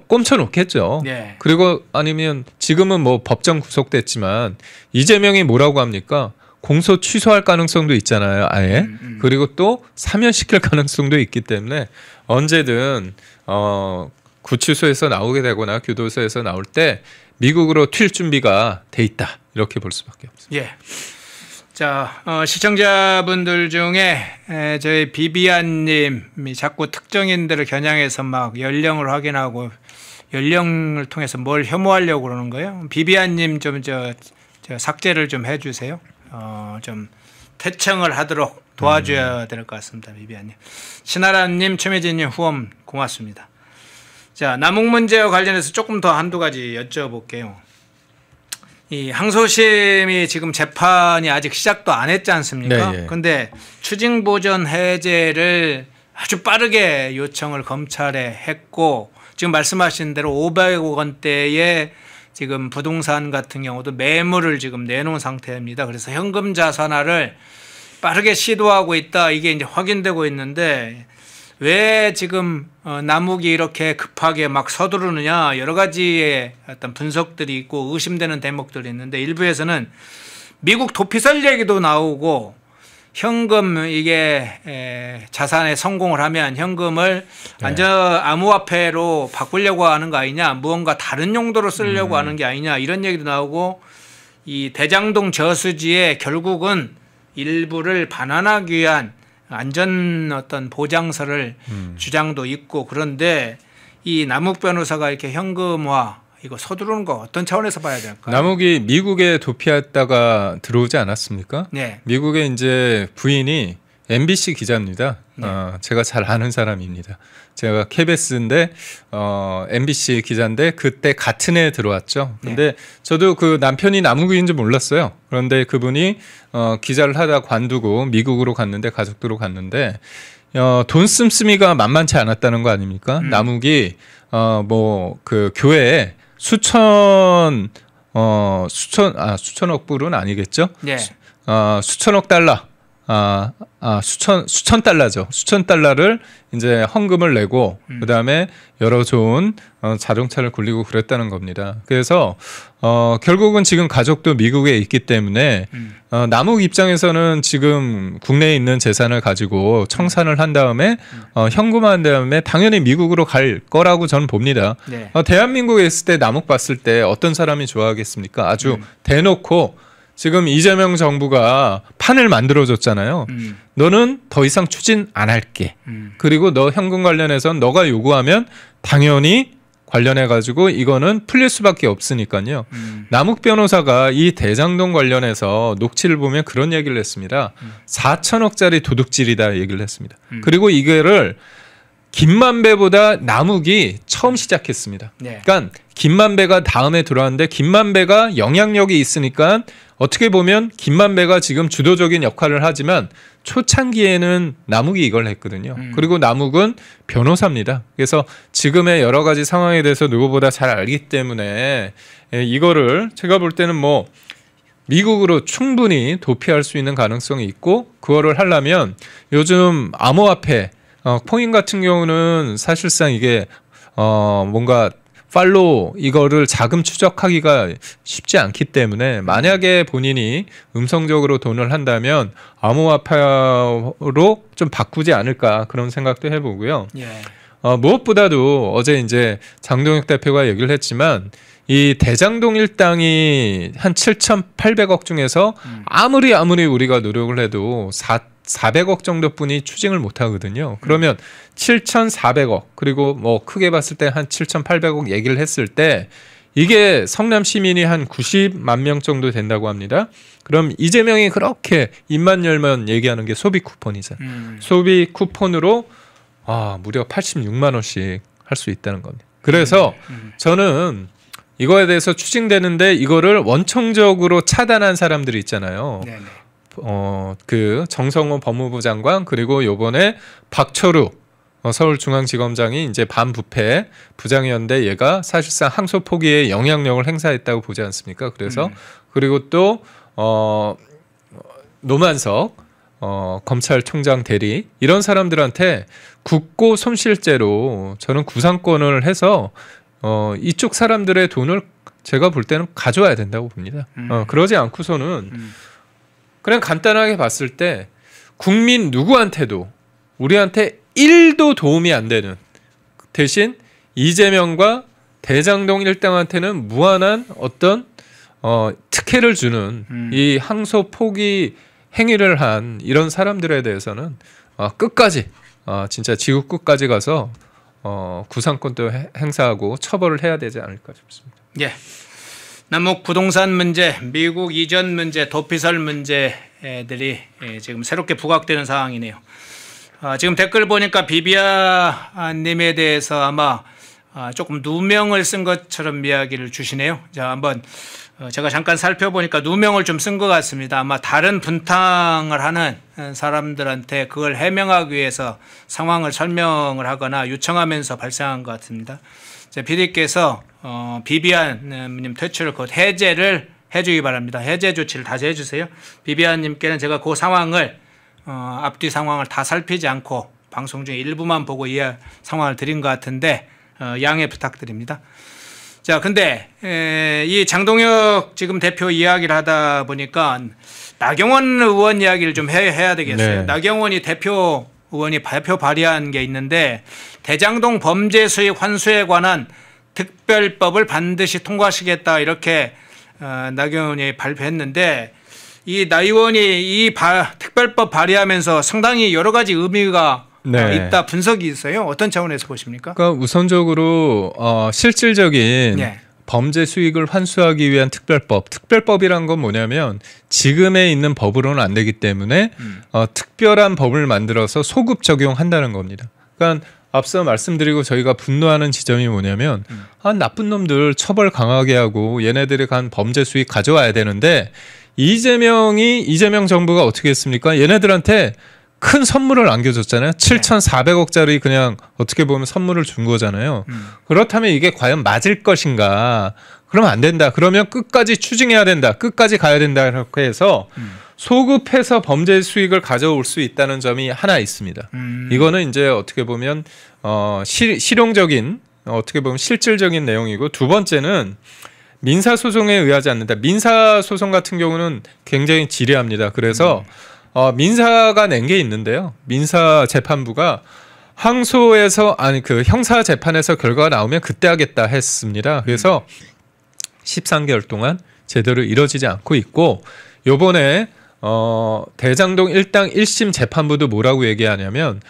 [SPEAKER 3] 꼼쳐 놓겠죠.
[SPEAKER 2] 네.
[SPEAKER 3] 그리고 아니면 지금은 뭐 법정 구속됐지만 이재명이 뭐라고 합니까? 공소 취소할 가능성도 있잖아요. 아예. 그리고 또 사면시킬 가능성도 있기 때문에 언제든 구치소에서 나오게 되거나 교도소에서 나올 때 미국으로 튈 준비가 돼 있다. 이렇게 볼 수밖에 없습니다.
[SPEAKER 2] 예. 자, 시청자분들 중에 저희 비비안님이 자꾸 특정인들을 겨냥해서 막 연령을 확인하고 연령을 통해서 뭘 혐오하려고 그러는 거예요. 비비안님 좀 저 삭제를 좀 해주세요. 좀 퇴청을 하도록 도와줘야 될 것 같습니다. 비비안님. 신하라님, 최미진님 후원 고맙습니다. 자, 남욱 문제와 관련해서 조금 더 한두 가지 여쭤볼게요. 이 항소심이 지금 재판이 아직 시작도 안 했지 않습니까?
[SPEAKER 3] 네, 예.
[SPEAKER 2] 근데 추징 보전 해제를 아주 빠르게 요청을 검찰에 했고 지금 말씀하신 대로 500억 원대의 지금 부동산 같은 경우도 매물을 지금 내놓은 상태입니다. 그래서 현금 자산화를 빠르게 시도하고 있다. 이게 이제 확인되고 있는데 왜 지금 남욱이 이렇게 급하게 막 서두르느냐 여러 가지의 어떤 분석들이 있고 의심되는 대목들이 있는데 일부에서는 미국 도피설 얘기도 나오고 현금 이게 자산에 성공을 하면 현금을 완전 암호화폐로 바꾸려고 하는 거 아니냐 무언가 다른 용도로 쓰려고 하는 게 아니냐 이런 얘기도 나오고 이 대장동 저수지에 결국은 일부를 반환하기 위한 안전 어떤 보장서를 주장도 있고 그런데 이 남욱 변호사가 이렇게 현금화 이거 서두르는 거 어떤 차원에서 봐야 될까요?
[SPEAKER 3] 남욱이 미국에 도피했다가 들어오지 않았습니까?
[SPEAKER 2] 네.
[SPEAKER 3] 미국의 이제 부인이 MBC 기자입니다.
[SPEAKER 2] 네.
[SPEAKER 3] 제가 잘 아는 사람입니다. 제가 KBS인데 MBC 기자인데 그때 같은 해에 들어왔죠. 근데 저도 그 남편이 남욱인지 몰랐어요. 그런데 그분이 기자를 하다 관두고 미국으로 갔는데 가족들로 갔는데 돈 씀씀이가 만만치 않았다는 거 아닙니까? 남욱이 뭐 그 교회에 수천억 불은 아니겠죠?
[SPEAKER 2] 네.
[SPEAKER 3] 수천억 달러. 수천 달러죠. 수천 달러를 이제 헌금을 내고 그다음에 여러 좋은 자동차를 굴리고 그랬다는 겁니다. 그래서 결국은 지금 가족도 미국에 있기 때문에 남욱 입장에서는 지금 국내에 있는 재산을 가지고 청산을 한 다음에 현금화한 다음에 당연히 미국으로 갈 거라고 저는 봅니다.
[SPEAKER 2] 네.
[SPEAKER 3] 대한민국에 있을 때 남욱 봤을 때 어떤 사람이 좋아하겠습니까? 아주 대놓고 지금 이재명 정부가 판을 만들어줬잖아요. 너는 더 이상 추진 안 할게. 그리고 너 현금 관련해서는 너가 요구하면 당연히 관련해가지고 이거는 풀릴 수밖에 없으니까요. 남욱 변호사가 이 대장동 관련해서 녹취를 보면 그런 얘기를 했습니다. 4천억짜리 도둑질이다 얘기를 했습니다. 그리고 이거를 김만배보다 남욱이 처음 시작했습니다.
[SPEAKER 2] 네.
[SPEAKER 3] 그러니까 김만배가 다음에 들어왔는데 김만배가 영향력이 있으니까 어떻게 보면 김만배가 지금 주도적인 역할을 하지만 초창기에는 남욱이 이걸 했거든요. 그리고 남욱은 변호사입니다. 그래서 지금의 여러 가지 상황에 대해서 누구보다 잘 알기 때문에 이거를 제가 볼 때는 뭐 미국으로 충분히 도피할 수 있는 가능성이 있고 그거를 하려면 요즘 암호화폐 코인 같은 경우는 사실상 이게 뭔가 팔로우 이거를 자금 추적하기가 쉽지 않기 때문에 만약에 본인이 음성적으로 돈을 한다면 암호화폐로 좀 바꾸지 않을까 그런 생각도 해보고요.
[SPEAKER 2] 예.
[SPEAKER 3] 무엇보다도 어제 이제 장동혁 대표가 얘기를 했지만 이 대장동 일당이 한 7,800억 중에서 아무리 우리가 노력을 해도 400억 정도뿐이 추징을 못 하거든요. 그러면 7,400억 그리고 뭐 크게 봤을 때 한 7,800억 얘기를 했을 때 이게 성남 시민이 한 90만 명 정도 된다고 합니다. 그럼 이재명이 그렇게 입만 열면 얘기하는 게 소비 쿠폰이잖아요. 소비 쿠폰으로 무려 86만 원씩 할 수 있다는 겁니다. 그래서 저는 이거에 대해서 추징되는데 이거를 원청적으로 차단한 사람들이 있잖아요.
[SPEAKER 2] 네네.
[SPEAKER 3] 그 정성호 법무부 장관 그리고 요번에 박철우 서울중앙지검장이 이제 반부패 부장이었는데 얘가 사실상 항소 포기에 영향력을 행사했다고 보지 않습니까? 그래서 그리고 또 노만석 검찰총장 대리 이런 사람들한테 국고 손실죄로 저는 구상권을 해서 이쪽 사람들의 돈을 제가 볼 때는 가져와야 된다고 봅니다. 그러지 않고서는 그냥 간단하게 봤을 때 국민 누구한테도 우리한테 1도 도움이 안 되는 대신 이재명과 대장동 일당한테는 무한한 어떤 특혜를 주는 이 항소 포기 행위를 한 이런 사람들에 대해서는 끝까지 진짜 지구 끝까지 가서 구상권도 행사하고 처벌을 해야 되지 않을까 싶습니다.
[SPEAKER 2] 예. 남욱 부동산 문제, 미국 이전 문제, 도피설 문제들이 지금 새롭게 부각되는 상황이네요. 지금 댓글 보니까 비비아님에 대해서 아마 조금 누명을 쓴 것처럼 이야기를 주시네요. 자, 한번 제가 잠깐 살펴보니까 누명을 좀 쓴 것 같습니다. 아마 다른 분탕을 하는 사람들한테 그걸 해명하기 위해서 상황을 설명을 하거나 요청하면서 발생한 것 같습니다. PD께서 비비안님 퇴출을 곧 해제를 해주기 바랍니다. 해제 조치를 다시 해주세요. 비비안님께는 제가 그 상황을 앞뒤 상황을 다 살피지 않고 방송 중에 일부만 보고 이 상황을 드린 것 같은데 양해 부탁드립니다. 자, 근데 이 장동혁 지금 대표 이야기를 하다 보니까 나경원 의원 이야기를 좀 해야 되겠어요.
[SPEAKER 3] 네.
[SPEAKER 2] 나경원이 대표 의원이 발표 발의한 게 있는데 대장동 범죄 수익 환수에 관한 특별법을 반드시 통과시키겠다 이렇게 나경원이 발표했는데 이 나 의원이 이 특별법 발의하면서 상당히 여러 가지 의미가 있다 분석이 있어요. 어떤 차원에서 보십니까?
[SPEAKER 3] 그러니까 우선적으로 실질적인
[SPEAKER 2] 네.
[SPEAKER 3] 범죄 수익을 환수하기 위한 특별법. 특별법이란 건 뭐냐면 지금에 있는 법으로는 안 되기 때문에 특별한 법을 만들어서 소급 적용한다는 겁니다. 그러니까 앞서 말씀드리고 저희가 분노하는 지점이 뭐냐면 나쁜 놈들 처벌 강하게 하고 얘네들이 간 범죄 수익 가져와야 되는데 이재명 정부가 어떻게 했습니까? 얘네들한테 큰 선물을 안겨줬잖아요. 7,400억짜리 그냥 어떻게 보면 선물을 준 거잖아요. 그렇다면 이게 과연 맞을 것인가? 그러면 안 된다. 그러면 끝까지 추징해야 된다. 끝까지 가야 된다. 이렇게 해서 소급해서 범죄 수익을 가져올 수 있다는 점이 하나 있습니다. 이거는 이제 어떻게 보면 실용적인 어떻게 보면 실질적인 내용이고 두 번째는 민사소송에 의하지 않는다. 민사소송 같은 경우는 굉장히 지리합니다. 그래서 민사가 낸 게 있는데요. 민사재판부가 항소에서 그 형사재판에서 결과가 나오면 그때 하겠다 했습니다. 그래서 13개월 동안 제대로 이뤄지지 않고 있고 요번에 대장동 일당 1심 재판부도 뭐라고 얘기하냐면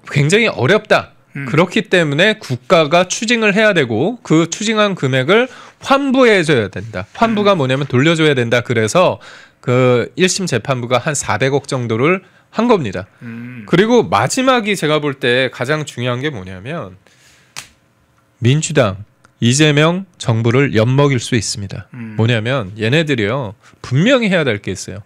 [SPEAKER 3] 굉장히 어렵다. 그렇기 때문에 국가가 추징을 해야 되고 그 추징한 금액을 환부해줘야 된다. 환부가 뭐냐면 돌려줘야 된다. 그래서 그 1심 재판부가 한 400억 정도를 한 겁니다. 그리고 마지막이 제가 볼 때 가장 중요한 게 뭐냐면 민주당 이재명 정부를 엿먹일 수 있습니다. 뭐냐면 얘네들이요 분명히 해야 될 게 있어요.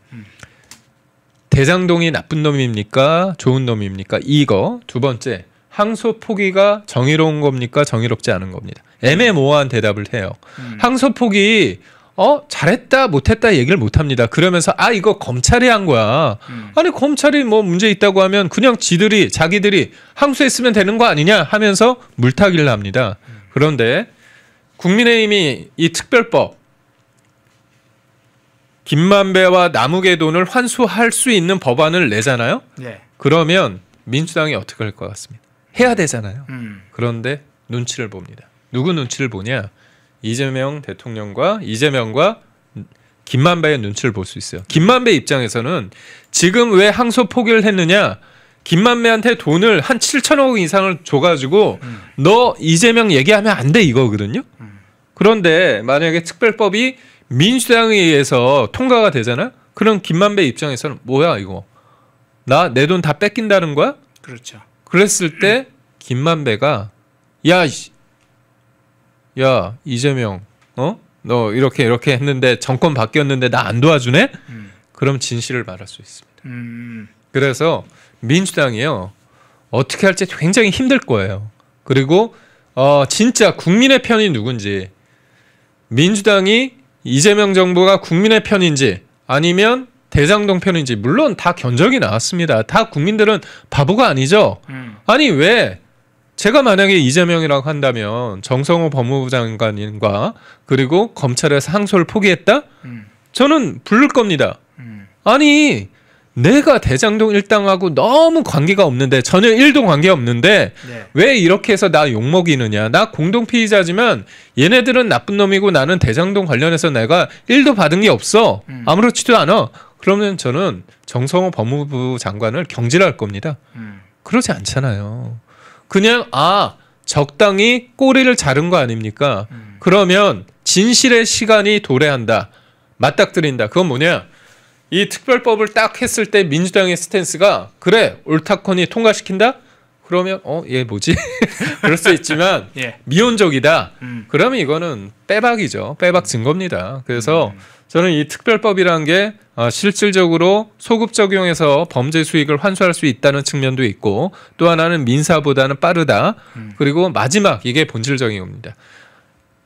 [SPEAKER 3] 대장동이 나쁜 놈입니까? 좋은 놈입니까? 이거. 두 번째, 항소 포기가 정의로운 겁니까? 정의롭지 않은 겁니다. 애매모호한 대답을 해요. 항소 포기 잘했다 못했다 얘기를 못합니다. 그러면서 이거 검찰이 한 거야. 아니 검찰이 뭐 문제 있다고 하면 그냥 자기들이 항소했으면 되는 거 아니냐 하면서 물타기를 합니다. 그런데 국민의힘이 이 특별법 김만배와 남욱의 돈을 환수할 수 있는 법안을 내잖아요.
[SPEAKER 2] 네.
[SPEAKER 3] 그러면 민주당이 어떻게 할 것 같습니다. 해야 되잖아요. 그런데 눈치를 봅니다. 누구 눈치를 보냐. 이재명과 김만배의 눈치를 볼 수 있어요. 김만배 입장에서는 지금 왜 항소 포기를 했느냐. 김만배한테 돈을 한 7천억 이상을 줘가지고 너 이재명 얘기하면 안 돼 이거거든요. 그런데 만약에 특별법이 민주당에 의해서 통과가 되잖아. 그럼 김만배 입장에서는 뭐야 이거. 나 내 돈 다 뺏긴다는 거야?
[SPEAKER 2] 그렇죠.
[SPEAKER 3] 그랬을 때 김만배가 야 이재명 너 이렇게 했는데 정권 바뀌었는데 나 안 도와주네? 그럼 진실을 말할 수 있습니다. 그래서 민주당이요 어떻게 할지 굉장히 힘들 거예요. 그리고 진짜 국민의 편이 누군지 민주당이 이재명 정부가 국민의 편인지 아니면 대장동 편인지 물론 다 견적이 나왔습니다. 다 국민들은 바보가 아니죠. 아니 왜 제가 만약에 이재명이라고 한다면 정성호 법무부 장관과 그리고 검찰에서 항소를 포기했다? 저는 부를 겁니다. 아니 내가 대장동 일당하고 너무 관계가 없는데 전혀 1도 관계 없는데
[SPEAKER 2] 네.
[SPEAKER 3] 왜 이렇게 해서 나 욕먹이느냐. 나 공동피의자지만 얘네들은 나쁜 놈이고 나는 대장동 관련해서 내가 1도 받은 게 없어. 아무렇지도 않아. 그러면 저는 정성호 법무부 장관을 경질할 겁니다. 그러지 않잖아요. 그냥 적당히 꼬리를 자른 거 아닙니까? 그러면 진실의 시간이 도래한다. 맞닥뜨린다. 그건 뭐냐? 이 특별법을 딱 했을 때 민주당의 스탠스가 그래 옳다커니 통과시킨다? 그러면 얘 뭐지? 그럴 수 있지만
[SPEAKER 2] 예.
[SPEAKER 3] 미온적이다. 그러면 이거는 빼박이죠. 빼박 증거입니다. 그래서 저는 이 특별법이라는 게 실질적으로 소급 적용해서 범죄 수익을 환수할 수 있다는 측면도 있고 또 하나는 민사보다는 빠르다. 그리고 마지막 이게 본질적인 겁니다.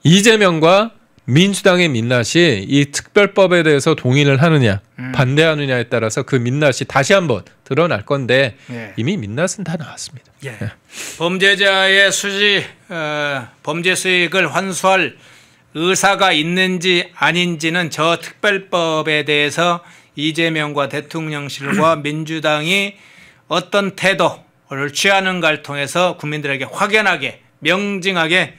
[SPEAKER 3] 이재명과 민주당의 민낯이 이 특별법에 대해서 동의를 하느냐 반대하느냐에 따라서 그 민낯이 다시 한번 드러날 건데
[SPEAKER 2] 예.
[SPEAKER 3] 이미 민낯은 다 나왔습니다.
[SPEAKER 2] 예. 범죄자의 범죄 수익을 환수할 의사가 있는지 아닌지는 저 특별법에 대해서 이재명과 대통령실과 민주당이 어떤 태도를 취하는가를 통해서 국민들에게 확연하게 명징하게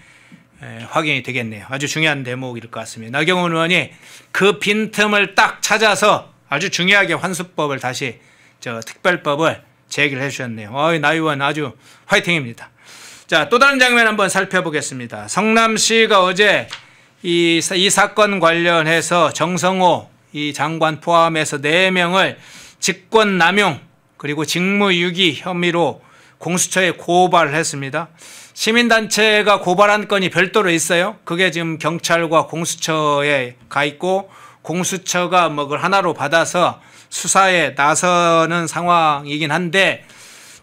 [SPEAKER 2] 확인이 되겠네요. 아주 중요한 대목일 것 같습니다. 나경원 의원이 그 빈틈을 딱 찾아서 아주 중요하게 환수법을 다시 특별법을 제기를 해주셨네요. 나 의원 아주 화이팅입니다. 자, 또 다른 장면 한번 살펴보겠습니다. 성남시가 어제 이 사건 관련해서 정성호 이 장관 포함해서 4명을 직권남용 그리고 직무유기 혐의로 공수처에 고발을 했습니다. 시민단체가 고발한 건이 별도로 있어요. 그게 지금 경찰과 공수처에 가 있고 공수처가 뭐 그걸 하나로 받아서 수사에 나서는 상황이긴 한데,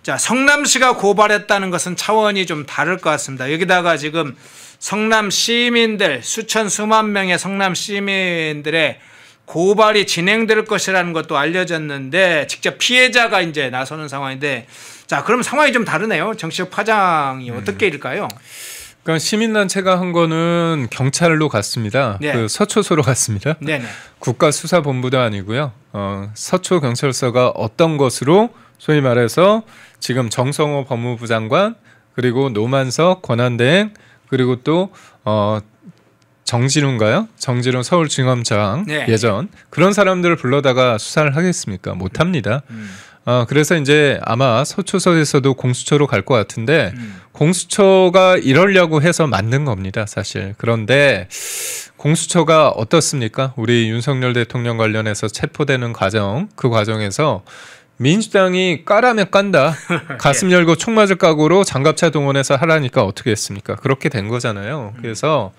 [SPEAKER 2] 자, 성남시가 고발했다는 것은 차원이 좀 다를 것 같습니다. 여기다가 지금 성남 시민들 수천 수만 명의 성남 시민들의 고발이 진행될 것이라는 것도 알려졌는데 직접 피해자가 이제 나서는 상황인데, 자, 그럼 상황이 좀 다르네요. 정치적 파장이 어떻게 일까요?
[SPEAKER 3] 그러니까 시민단체가 한 거는 경찰로 갔습니다.
[SPEAKER 2] 네.
[SPEAKER 3] 그 서초소로 갔습니다.
[SPEAKER 2] 네네.
[SPEAKER 3] 국가수사본부도 아니고요. 서초경찰서가 어떤 것으로 소위 말해서 지금 정성호 법무부 장관 그리고 노만석 권한대행 그리고 또 정진훈가요? 정진훈 서울중앙청
[SPEAKER 2] 네.
[SPEAKER 3] 예전 그런 사람들을 불러다가 수사를 하겠습니까? 못합니다. 그래서 이제 아마 서초서에서도 공수처로 갈 것 같은데 공수처가 이러려고 해서 만든 겁니다, 사실. 그런데 공수처가 어떻습니까? 우리 윤석열 대통령 관련해서 체포되는 과정, 그 과정에서 민주당이 까라면 깐다. 가슴 열고 총 맞을 각오로 장갑차 동원해서 하라니까 어떻게 했습니까? 그렇게 된 거잖아요. 그래서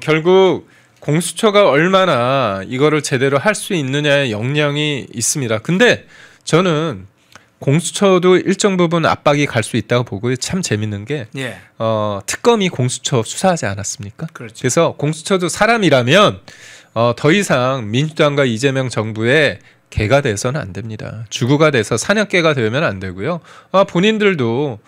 [SPEAKER 3] 결국 공수처가 얼마나 이거를 제대로 할 수 있느냐의 역량이 있습니다. 근데 저는 공수처도 일정 부분 압박이 갈 수 있다고 보고요. 참 재밌는 게
[SPEAKER 2] 예.
[SPEAKER 3] 특검이 공수처 수사하지 않았습니까?
[SPEAKER 2] 그렇죠.
[SPEAKER 3] 그래서 공수처도 사람이라면 더 이상 민주당과 이재명 정부의 개가 돼서는 안 됩니다. 주구가 돼서 사냥개가 되면 안 되고요. 본인들도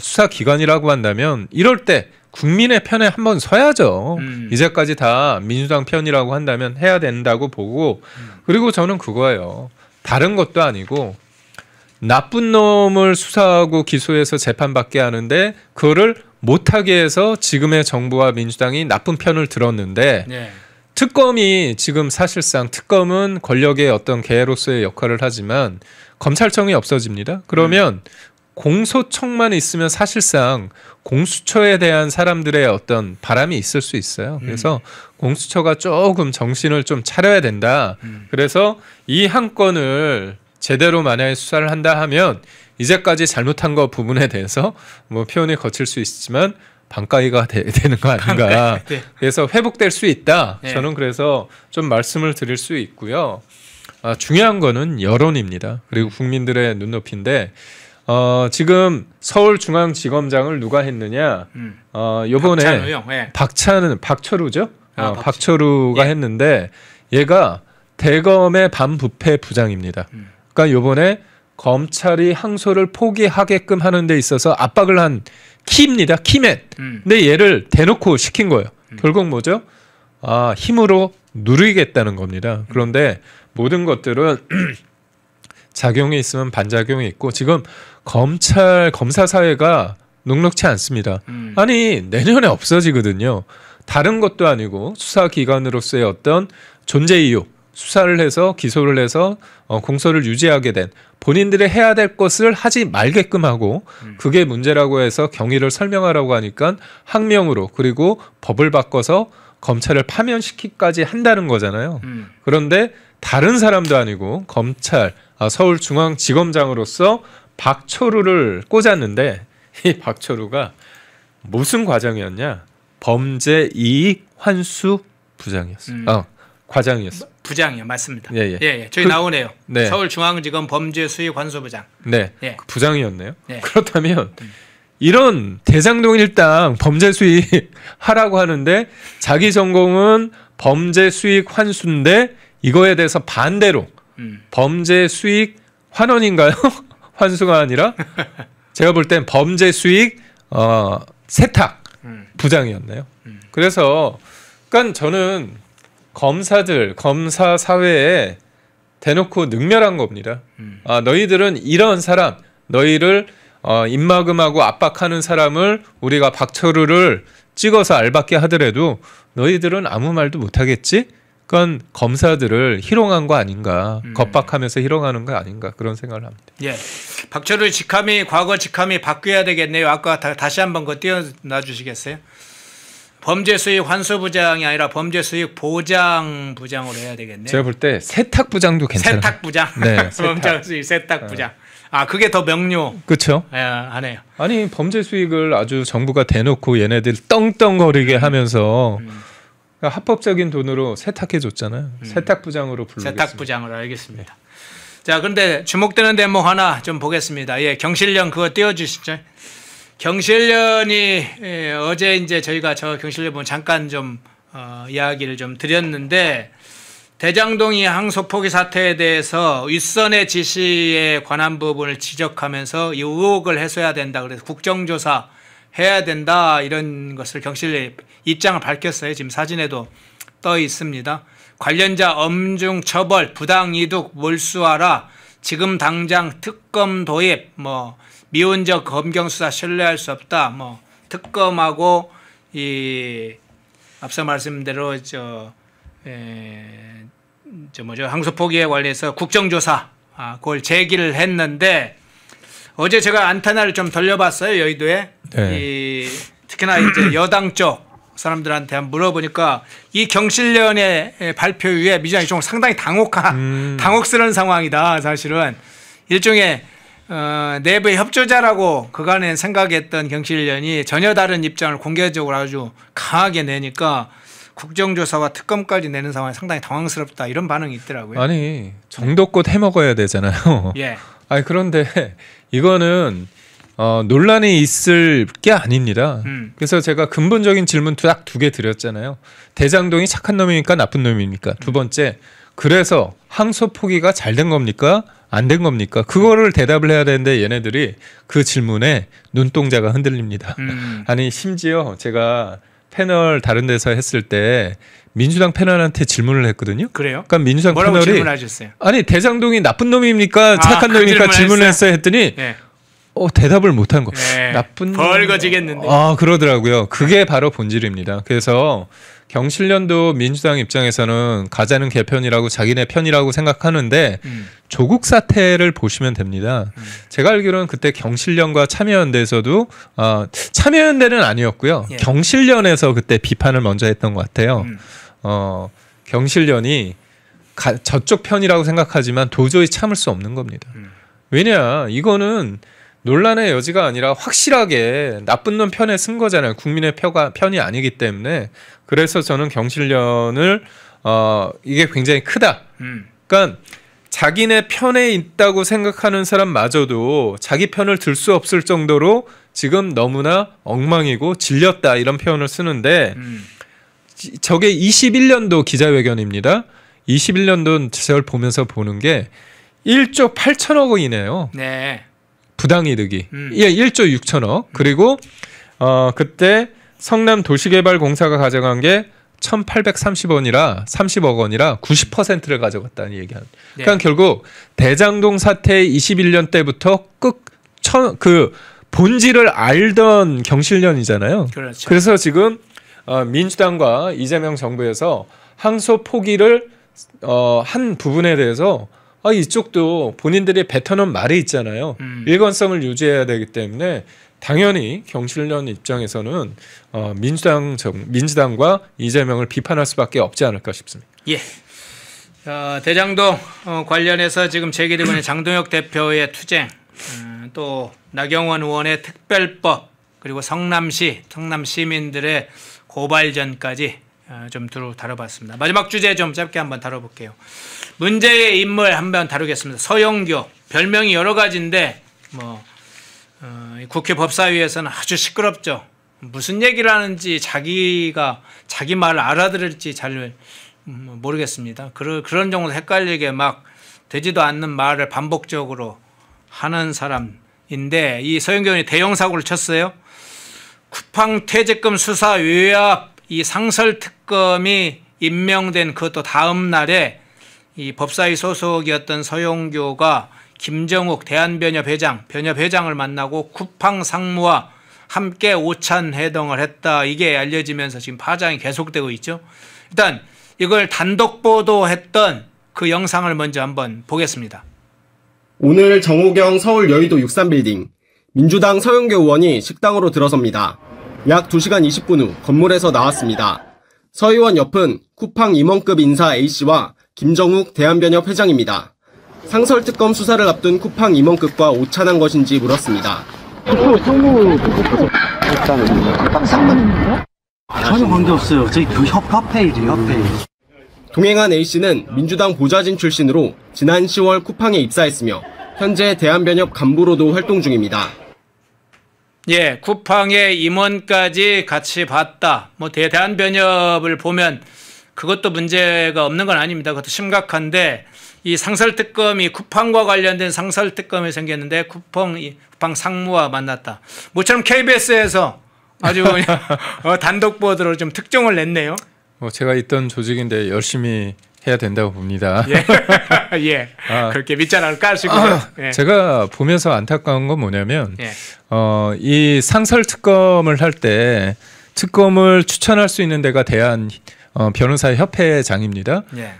[SPEAKER 3] 수사기관이라고 한다면 이럴 때 국민의 편에 한번 서야죠. 이제까지 다 민주당 편이라고 한다면 해야 된다고 보고, 그리고 저는 그거예요. 다른 것도 아니고 나쁜 놈을 수사하고 기소해서 재판받게 하는데 그거를 못하게 해서 지금의 정부와 민주당이 나쁜 편을 들었는데
[SPEAKER 2] 네.
[SPEAKER 3] 특검이 지금 사실상 특검은 권력의 어떤 개로서의 역할을 하지만 검찰청이 없어집니다. 그러면 공소청만 있으면 사실상 공수처에 대한 사람들의 어떤 바람이 있을 수 있어요. 그래서 공수처가 조금 정신을 좀 차려야 된다. 그래서 이 한 건을 제대로 만약에 수사를 한다 하면 이제까지 잘못한 거 부분에 대해서 뭐 표현이 거칠 수 있지만 반가이가 되는 거 아닌가.
[SPEAKER 2] 네.
[SPEAKER 3] 그래서 회복될 수 있다.
[SPEAKER 2] 네.
[SPEAKER 3] 저는 그래서 좀 말씀을 드릴 수 있고요. 중요한 거는 여론입니다. 그리고 국민들의 눈높이인데 지금 서울중앙지검장을 누가 했느냐? 요번에
[SPEAKER 2] 박찬호요? 네.
[SPEAKER 3] 박철우죠?
[SPEAKER 2] 박철우.
[SPEAKER 3] 박철우가
[SPEAKER 2] 예.
[SPEAKER 3] 했는데 얘가 대검의 반부패 부장입니다. 그러니까 요번에 검찰이 항소를 포기하게끔 하는 데 있어서 압박을 한 키입니다. 키맨. 근데 얘를 대놓고 시킨 거예요. 결국 뭐죠? 힘으로 누르겠다는 겁니다. 그런데 모든 것들은 작용이 있으면 반작용이 있고 지금 검사 사회가 녹록치 않습니다. 아니 내년에 없어지거든요. 다른 것도 아니고 수사기관으로서의 어떤 존재 이유, 수사를 해서 기소를 해서 공소를 유지하게 된 본인들이 해야 될 것을 하지 말게끔 하고 그게 문제라고 해서 경위를 설명하라고 하니까 항명으로 그리고 법을 바꿔서 검찰을 파면시키기까지 한다는 거잖아요. 그런데 다른 사람도 아니고 검찰 서울중앙지검장으로서 박철우를 꽂았는데 이 박철우가 무슨 과정이었냐? 범죄 이익 환수 부장이었어요. 과장이었어.
[SPEAKER 2] 부장이요, 맞습니다.
[SPEAKER 3] 예.
[SPEAKER 2] 예. 저기 나오네요.
[SPEAKER 3] 네.
[SPEAKER 2] 서울중앙지검 범죄수익환수부장.
[SPEAKER 3] 네,
[SPEAKER 2] 예.
[SPEAKER 3] 그 부장이었네요.
[SPEAKER 2] 네.
[SPEAKER 3] 그렇다면 이런 대장동 일당 범죄 수익 하라고 하는데 자기 전공은 범죄 수익 환수인데 이거에 대해서 반대로 범죄 수익 환원인가요? 환수가 아니라 제가 볼 땐 범죄 수익 세탁 부장이었네요. 그래서 그러니까 저는 검사들, 검사 사회에 대놓고 능멸한 겁니다. 너희들은 이런 사람, 너희를 입막음하고 압박하는 사람을 우리가 박철우를 찍어서 알받게 하더라도 너희들은 아무 말도 못하겠지? 그건 검사들을 희롱한 거 아닌가, 겁박하면서 희롱하는 거 아닌가 그런 생각을 합니다.
[SPEAKER 2] 예, 박철우 직함이 과거 직함이 바뀌어야 되겠네요. 아까 다시 한번 그거 띄워놔 주시겠어요? 범죄수익 환수부장이 아니라 범죄수익 보장부장으로 해야 되겠네요.
[SPEAKER 3] 제가 볼 때 세탁부장도 괜찮아요.
[SPEAKER 2] 세탁부장.
[SPEAKER 3] 네,
[SPEAKER 2] 범죄수익 세탁부장. 아, 그게 더 명료.
[SPEAKER 3] 그렇죠.
[SPEAKER 2] 하네요.
[SPEAKER 3] 아니 범죄 수익을 아주 정부가 대놓고 얘네들 떵떵거리게 하면서 합법적인 돈으로 세탁해 줬잖아요. 세탁부장으로 부르겠습니다.
[SPEAKER 2] 세탁부장으로 알겠습니다. 자, 그런데 주목되는 대목 하나 좀 보겠습니다. 예, 경실련 그거 띄워주시죠. 경실련이 어제 이제 저희가 저 경실련 보면 잠깐 좀 이야기를 좀 드렸는데, 대장동이 항소 포기 사태에 대해서 윗선의 지시에 관한 부분을 지적하면서 이 의혹을 해소해야 된다. 그래서 국정조사 해야 된다. 이런 것을 경실련이 입장을 밝혔어요. 지금 사진에도 떠 있습니다. 관련자 엄중 처벌, 부당이득 몰수하라. 지금 당장 특검 도입, 미온적 검경수사 신뢰할 수 없다. 특검하고 앞서 말씀대로 항소 포기에 관해서 국정조사 그걸 제기를 했는데, 어제 제가 안테나를 좀 돌려봤어요. 여의도에.
[SPEAKER 3] 네.
[SPEAKER 2] 특히나 이제 여당 쪽 사람들한테 한번 물어보니까 이 경실련의 발표 이후에 민주당이 좀 상당히 당혹스러운 상황이다. 사실은 일종의 내부의 협조자라고 그간에 생각했던 경실련이 전혀 다른 입장을 공개적으로 아주 강하게 내니까 국정조사와 특검까지 내는 상황이 상당히 당황스럽다, 이런 반응이 있더라고요.
[SPEAKER 3] 아니 정도껏 해먹어야 되잖아요.
[SPEAKER 2] 예.
[SPEAKER 3] 아니 그런데 이거는 논란이 있을 게 아닙니다. 그래서 제가 근본적인 질문 딱 두 개 드렸잖아요. 대장동이 착한 놈입니까 나쁜 놈입니까? 두 번째, 그래서 항소 포기가 잘 된 겁니까 안 된 겁니까? 그거를 대답을 해야 되는데 얘네들이 그 질문에 눈동자가 흔들립니다. 아니 심지어 제가 패널 다른 데서 했을 때 민주당 패널한테 질문을 했거든요.
[SPEAKER 2] 그래요?
[SPEAKER 3] 그러니까 민주당
[SPEAKER 2] 뭐라고
[SPEAKER 3] 패널이
[SPEAKER 2] 질문하셨어요?
[SPEAKER 3] 아니 대장동이 나쁜 놈입니까 착한 놈입니까 질문을 했어요 했더니
[SPEAKER 2] 네.
[SPEAKER 3] 대답을 못한 거.
[SPEAKER 2] 네.
[SPEAKER 3] 나쁜
[SPEAKER 2] 벌거지겠는데.
[SPEAKER 3] 그러더라고요. 그게 바로 본질입니다. 그래서 경실련도 민주당 입장에서는 가자는 개편이라고 자기네 편이라고 생각하는데 조국 사태를 보시면 됩니다. 제가 알기로는 그때 경실련과 참여연대에서도 참여연대는 아니었고요.
[SPEAKER 2] 예.
[SPEAKER 3] 경실련에서 그때 비판을 먼저 했던 것 같아요. 경실련이 저쪽 편이라고 생각하지만 도저히 참을 수 없는 겁니다. 왜냐, 이거는 논란의 여지가 아니라 확실하게 나쁜 놈 편에 쓴 거잖아요. 국민의 편이 아니기 때문에. 그래서 저는 경실련을 이게 굉장히 크다. 그러니까 자기네 편에 있다고 생각하는 사람마저도 자기 편을 들 수 없을 정도로 지금 너무나 엉망이고 질렸다, 이런 표현을 쓰는데 저게 21년도 기자회견입니다. 21년도 저를 보면서 보는 게 1조 8천억 원이네요.
[SPEAKER 2] 네.
[SPEAKER 3] 부당이득이. 예, 1조 6천억. 그리고 그때 성남 도시개발공사가 가져간 게 1,830억 원이라 90%를 가져갔다는 얘기하는.
[SPEAKER 2] 네.
[SPEAKER 3] 그러니까 결국 대장동 사태 21년 때부터 그 본질을 알던 경실련이잖아요.
[SPEAKER 2] 그렇죠.
[SPEAKER 3] 그래서 지금 민주당과 이재명 정부에서 항소 포기를 한 부분에 대해서 이쪽도 본인들이 뱉어놓은 말이 있잖아요. 일관성을 유지해야 되기 때문에 당연히 경실련 입장에서는 민주당과 이재명을 비판할 수밖에 없지 않을까 싶습니다.
[SPEAKER 2] 예. 대장동 관련해서 지금 제기되고 있는 장동혁 대표의 투쟁, 또 나경원 의원의 특별법, 그리고 성남 시민들의 고발전까지 좀 다뤄봤습니다. 마지막 주제 좀 짧게 한번 다뤄볼게요. 문제의 인물 한번 다루겠습니다. 서용교, 별명이 여러 가지인데 국회 법사위에서는 아주 시끄럽죠. 무슨 얘기를 하는지 자기 말을 알아들을지 잘 모르겠습니다. 그런 정도 헷갈리게 막 되지도 않는 말을 반복적으로 하는 사람인데, 이 서용교 의원이 대형 사고를 쳤어요. 쿠팡 퇴직금 수사 외압, 이 상설 특검이 임명된 그것도 다음 날에 이 법사위 소속이었던 서용교가 김정욱 변협회장을 만나고 쿠팡 상무와 함께 오찬 회동을 했다, 이게 알려지면서 지금 파장이 계속되고 있죠. 일단 이걸 단독 보도했던 그 영상을 먼저 한번 보겠습니다.
[SPEAKER 1] 오늘 정호경 서울 여의도 63빌딩 민주당 서용교 의원이 식당으로 들어섭니다. 약 2시간 20분 후 건물에서 나왔습니다. 서 의원 옆은 쿠팡 임원급 인사 A씨와 김정욱 대한변협 회장입니다. 상설특검 수사를 앞둔 쿠팡 임원급과 오찬한 것인지 물었습니다.
[SPEAKER 4] 전혀 관계없어요. 저희 그 협회이죠, 협회.
[SPEAKER 1] 동행한 A씨는 민주당 보좌진 출신으로 지난 10월 쿠팡에 입사했으며 현재 대한변협 간부로도 활동 중입니다.
[SPEAKER 2] 예, 쿠팡의 임원까지 같이 봤다. 뭐 대한변협을 보면 그것도 문제가 없는 건 아닙니다. 그것도 심각한데 이 상설특검이 쿠팡과 관련된 상설특검이 생겼는데 쿠팡 상무와 만났다. 모처럼 KBS에서 아주 단독 보도로 좀 특종을 냈네요.
[SPEAKER 3] 제가 있던 조직인데 열심히 해야 된다고 봅니다.
[SPEAKER 2] 예, 예. 그렇게 밑자락을 까시고요. 예.
[SPEAKER 3] 제가 보면서 안타까운 건 뭐냐면
[SPEAKER 2] 예.
[SPEAKER 3] 이 상설 특검을 할 때 특검을 추천할 수 있는 데가 대한 변호사의 협회장입니다.
[SPEAKER 2] 예.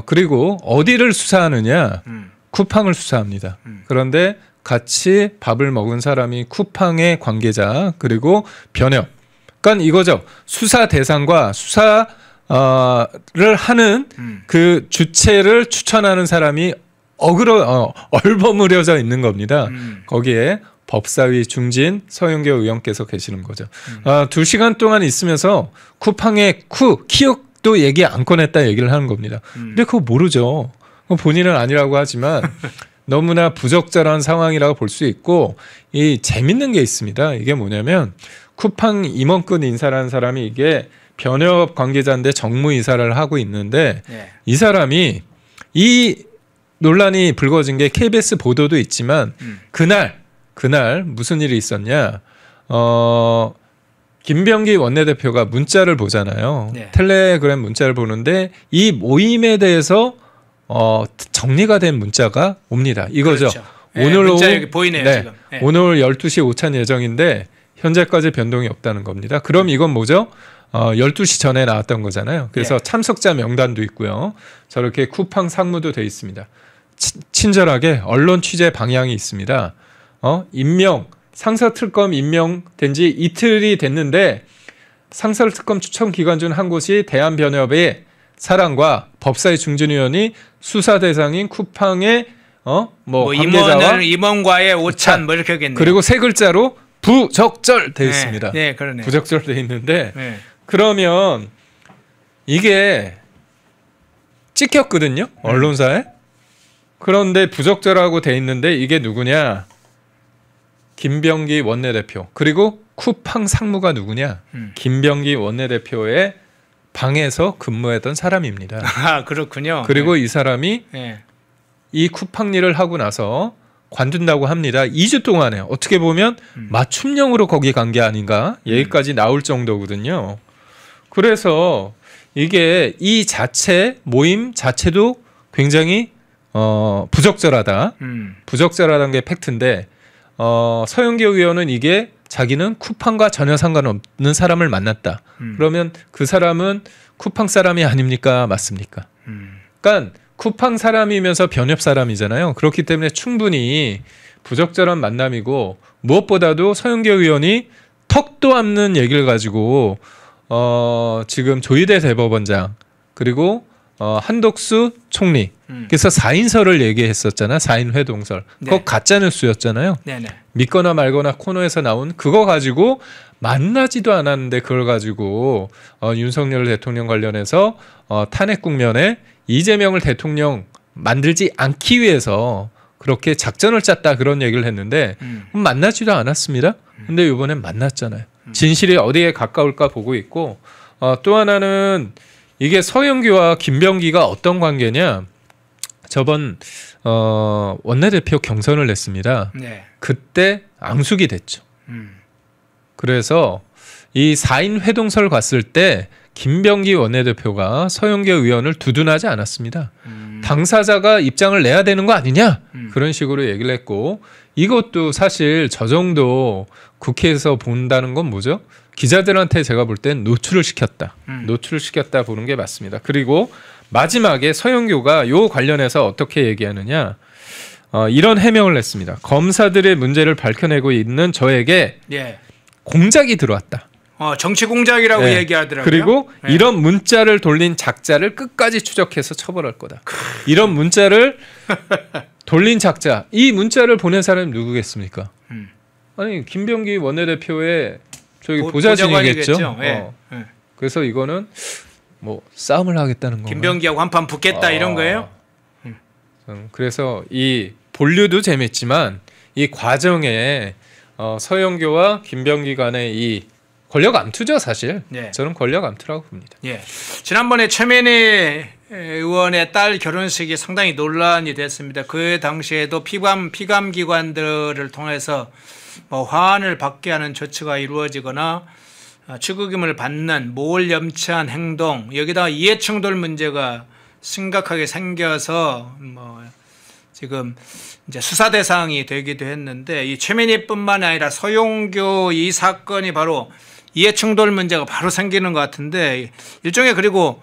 [SPEAKER 3] 그리고 어디를 수사하느냐? 쿠팡을 수사합니다. 그런데 같이 밥을 먹은 사람이 쿠팡의 관계자 그리고 변협. 그러니까 이거죠. 수사 대상과 수사를 하는 그 주체를 추천하는 사람이 얼버무려져 있는 겁니다. 거기에 법사위 중진 서영교 의원께서 계시는 거죠. 2시간 동안 있으면서 쿠팡의 키역도 얘기 안 꺼냈다 얘기를 하는 겁니다. 근데 그거 모르죠. 본인은 아니라고 하지만 너무나 부적절한 상황이라고 볼 수 있고 이 재밌는 게 있습니다. 이게 뭐냐면 쿠팡 임원급 인사라는 사람이 이게 변협 관계자인데 정무이사를 하고 있는데
[SPEAKER 2] 예.
[SPEAKER 3] 이 사람이 이 논란이 불거진 게 KBS 보도도 있지만 그날 무슨 일이 있었냐? 김병기 원내대표가 문자를 보잖아요.
[SPEAKER 2] 네.
[SPEAKER 3] 텔레그램 문자를 보는데 이 모임에 대해서 정리가 된 문자가 옵니다. 이거죠.
[SPEAKER 2] 그렇죠. 네,
[SPEAKER 3] 오늘
[SPEAKER 2] 문자
[SPEAKER 3] 오후
[SPEAKER 2] 여기 보이네요.
[SPEAKER 3] 네,
[SPEAKER 2] 지금. 네.
[SPEAKER 3] 오늘 12시 오찬 예정인데 현재까지 변동이 없다는 겁니다. 그럼 이건 뭐죠? 12시 전에 나왔던 거잖아요. 그래서
[SPEAKER 2] 예.
[SPEAKER 3] 참석자 명단도 있고요. 저렇게 쿠팡 상무도 돼 있습니다. 친절하게 언론 취재 방향이 있습니다. 상설특검 임명된 지 이틀이 됐는데 상설특검 추천 기관 중 한 곳이 대한변협의 사람과 법사위 중진위원이 수사 대상인 쿠팡의 관계자와
[SPEAKER 2] 임원과의 오찬 뭐 이렇게 하겠네요.
[SPEAKER 3] 그리고 세 글자로 부적절 돼 있습니다.
[SPEAKER 2] 네, 그러네.
[SPEAKER 3] 부적절 돼 있는데
[SPEAKER 2] 네.
[SPEAKER 3] 그러면 이게 찍혔거든요. 언론사에. 그런데 부적절하고 돼 있는데 이게 누구냐? 김병기 원내대표. 그리고 쿠팡 상무가 누구냐? 김병기 원내대표의 방에서 근무했던 사람입니다.
[SPEAKER 2] 아, 그렇군요.
[SPEAKER 3] 그리고
[SPEAKER 2] 네.
[SPEAKER 3] 이 사람이
[SPEAKER 2] 네.
[SPEAKER 3] 이 쿠팡 일을 하고 나서 관둔다고 합니다. 2주 동안에 어떻게 보면 맞춤형으로 거기 간 게 아닌가 여기까지 나올 정도거든요. 그래서 이게 이 모임 자체도 굉장히 부적절하다. 부적절하다는 게 팩트인데 서영교 의원은 이게 자기는 쿠팡과 전혀 상관없는 사람을 만났다. 그러면 그 사람은 쿠팡 사람이 아닙니까? 맞습니까? 그러니까 쿠팡 사람이면서 변협 사람이잖아요. 그렇기 때문에 충분히 부적절한 만남이고 무엇보다도 서영교 의원이 턱도 없는 얘기를 가지고 지금 조희대 대법원장 그리고 한덕수 총리 그래서 4인설을 얘기했었잖아. 4인 회동설.
[SPEAKER 2] 네.
[SPEAKER 3] 그거 가짜뉴스였잖아요.
[SPEAKER 2] 네네.
[SPEAKER 3] 믿거나 말거나 코너에서 나온 그거 가지고 만나지도 않았는데 그걸 가지고 윤석열 대통령 관련해서 탄핵 국면에 이재명을 대통령 만들지 않기 위해서 그렇게 작전을 짰다 그런 얘기를 했는데 만나지도 않았습니다. 근데 이번엔 만났잖아요. 진실이 어디에 가까울까 보고 있고 또 하나는 이게 서영교와 김병기가 어떤 관계냐. 저번 원내대표 경선을 냈습니다.
[SPEAKER 2] 네.
[SPEAKER 3] 그때 앙숙이 됐죠. 그래서 이 4인 회동설 갔을 때 김병기 원내대표가 서영교 의원을 두둔하지 않았습니다. 당사자가 입장을 내야 되는 거 아니냐? 그런 식으로 얘기를 했고 이것도 사실 저 정도 국회에서 본다는 건 뭐죠? 기자들한테 제가 볼 땐 노출을 시켰다. 노출을 시켰다 보는 게 맞습니다. 그리고 마지막에 서영교가 요 관련해서 어떻게 얘기하느냐. 이런 해명을 했습니다. 검사들의 문제를 밝혀내고 있는 저에게
[SPEAKER 2] 예.
[SPEAKER 3] 공작이 들어왔다.
[SPEAKER 2] 정치 공작이라고
[SPEAKER 3] 네.
[SPEAKER 2] 얘기하더라고요.
[SPEAKER 3] 그리고
[SPEAKER 2] 네.
[SPEAKER 3] 이런 문자를 돌린 작자를 끝까지 추적해서 처벌할 거다. 이런 문자를 돌린 작자, 이 문자를 보낸 사람이 누구겠습니까? 아니 김병기 원내대표의 저기 보좌진이겠죠.
[SPEAKER 2] 보좌관이겠죠. 예.
[SPEAKER 3] 그래서 이거는 뭐 싸움을 하겠다는 거.
[SPEAKER 2] 김병기하고 한판 붙겠다 이런 거예요?
[SPEAKER 3] 그래서 이 본류도 재밌지만 이 과정에 서영교와 김병기 간의 이 권력 암투죠, 사실.
[SPEAKER 2] 네.
[SPEAKER 3] 저는 권력 암투라고 봅니다.
[SPEAKER 2] 예. 지난번에 최민희 의원의 딸 결혼식이 상당히 논란이 됐습니다. 그 당시에도 피감 기관들을 통해서 뭐 화환을 받게 하는 조치가 이루어지거나 축의금을 받는 모를 염치한 행동, 여기다가 이해충돌 문제가 심각하게 생겨서 뭐 지금 이제 수사 대상이 되기도 했는데, 이 최민희뿐만 아니라 서용교 이 사건이 바로 이해충돌 문제가 바로 생기는 것 같은데, 일종의, 그리고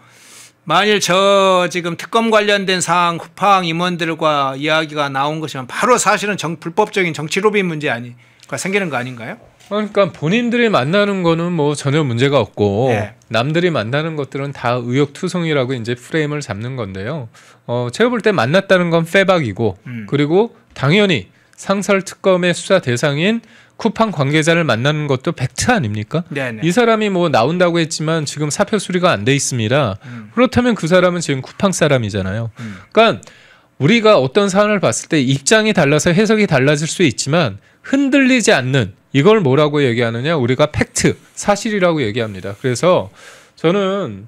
[SPEAKER 2] 만일 저 지금 특검 관련된 사항 쿠팡 임원들과 이야기가 나온 것이면 바로 사실은 불법적인 정치 로비 문제 아니가 생기는 거 아닌가요?
[SPEAKER 3] 그러니까 본인들이 만나는 거는 뭐 전혀 문제가 없고
[SPEAKER 2] 네.
[SPEAKER 3] 남들이 만나는 것들은 다 의혹투성이라고 이제 프레임을 잡는 건데요. 제가 볼 때 만났다는 건 빼박이고 그리고 당연히 상설특검의 수사 대상인 쿠팡 관계자를 만나는 것도 팩트 아닙니까?
[SPEAKER 2] 네네.
[SPEAKER 3] 이 사람이 뭐 나온다고 했지만 지금 사표 수리가 안 돼 있습니다. 그렇다면 그 사람은 지금 쿠팡 사람이잖아요. 그러니까 우리가 어떤 사안을 봤을 때 입장이 달라서 해석이 달라질 수 있지만 흔들리지 않는, 이걸 뭐라고 얘기하느냐, 우리가 팩트, 사실이라고 얘기합니다. 그래서 저는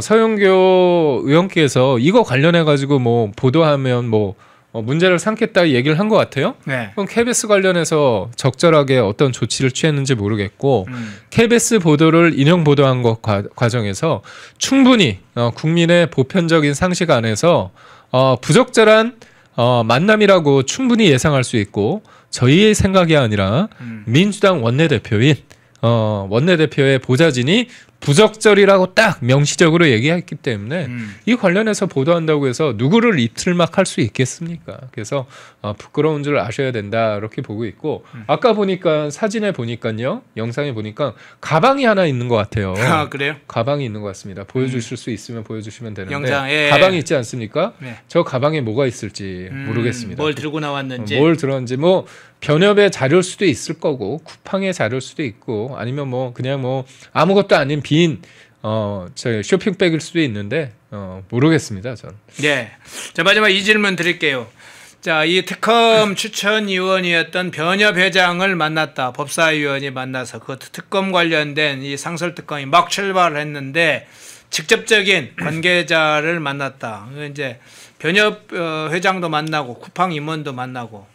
[SPEAKER 3] 서영교 의원께서 이거 관련해 가지고 뭐 보도하면 뭐 문제를 삼겠다 얘기를 한 것 같아요.
[SPEAKER 2] 네.
[SPEAKER 3] 그럼 KBS 관련해서 적절하게 어떤 조치를 취했는지 모르겠고 KBS 보도를 인용 보도한 것 과정에서 충분히 국민의 보편적인 상식 안에서 부적절한 만남이라고 충분히 예상할 수 있고, 저희의 생각이 아니라 민주당 원내대표인 원내대표의 보좌진이 부적절이라고 딱 명시적으로 얘기했기 때문에 이 관련해서 보도한다고 해서 누구를 입틀막할 수 있겠습니까? 그래서 부끄러운 줄 아셔야 된다, 이렇게 보고 있고, 아까 보니까 사진에 보니까요, 영상에 보니까 가방이 하나 있는 것 같아요.
[SPEAKER 2] 아, 그래요?
[SPEAKER 3] 가방이 있는 것 같습니다. 보여주실 수 있으면 보여주시면 되는데,
[SPEAKER 2] 영상, 예.
[SPEAKER 3] 가방이 있지 않습니까?
[SPEAKER 2] 네.
[SPEAKER 3] 저 가방에 뭐가 있을지 모르겠습니다.
[SPEAKER 2] 뭘 들고 나왔는지.
[SPEAKER 3] 뭘 들었는지, 뭐 변협의 자료일 수도 있을 거고 쿠팡의 자료일 수도 있고, 아니면 뭐 그냥 뭐 아무것도 아닌 빈 저 쇼핑백일 수도 있는데 모르겠습니다, 저는.
[SPEAKER 2] 네. 자, 마지막 이 질문 드릴게요. 자, 이 특검 추천위원이었던 변협 회장을 만났다. 법사위원이 만나서 그 특검 관련된 이 상설특검이 막 출발을 했는데 직접적인 관계자를 만났다. 이제 변협 회장도 만나고 쿠팡 임원도 만나고,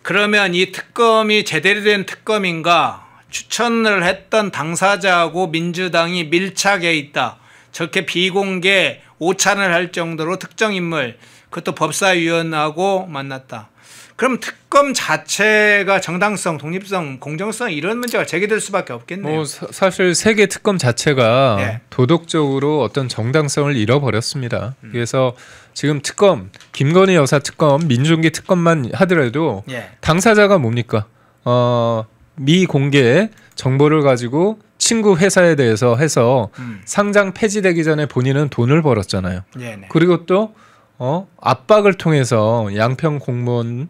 [SPEAKER 2] 그러면 이 특검이 제대로 된 특검인가? 추천을 했던 당사자하고 민주당이 밀착해 있다. 저렇게 비공개 오찬을 할 정도로 특정 인물, 그것도 법사위원하고 만났다. 그럼 특검 자체가 정당성, 독립성, 공정성 이런 문제가 제기될 수밖에 없겠네요.
[SPEAKER 3] 뭐 사실 세계 특검 자체가
[SPEAKER 2] 네.
[SPEAKER 3] 도덕적으로 어떤 정당성을 잃어버렸습니다. 그래서 지금 특검, 김건희 여사 특검, 민중기 특검만 하더라도
[SPEAKER 2] 예.
[SPEAKER 3] 당사자가 뭡니까? 미공개 정보를 가지고 친구 회사에 대해서 해서 상장 폐지되기 전에 본인은 돈을 벌었잖아요.
[SPEAKER 2] 네네.
[SPEAKER 3] 그리고 또 압박을 통해서 양평 공무원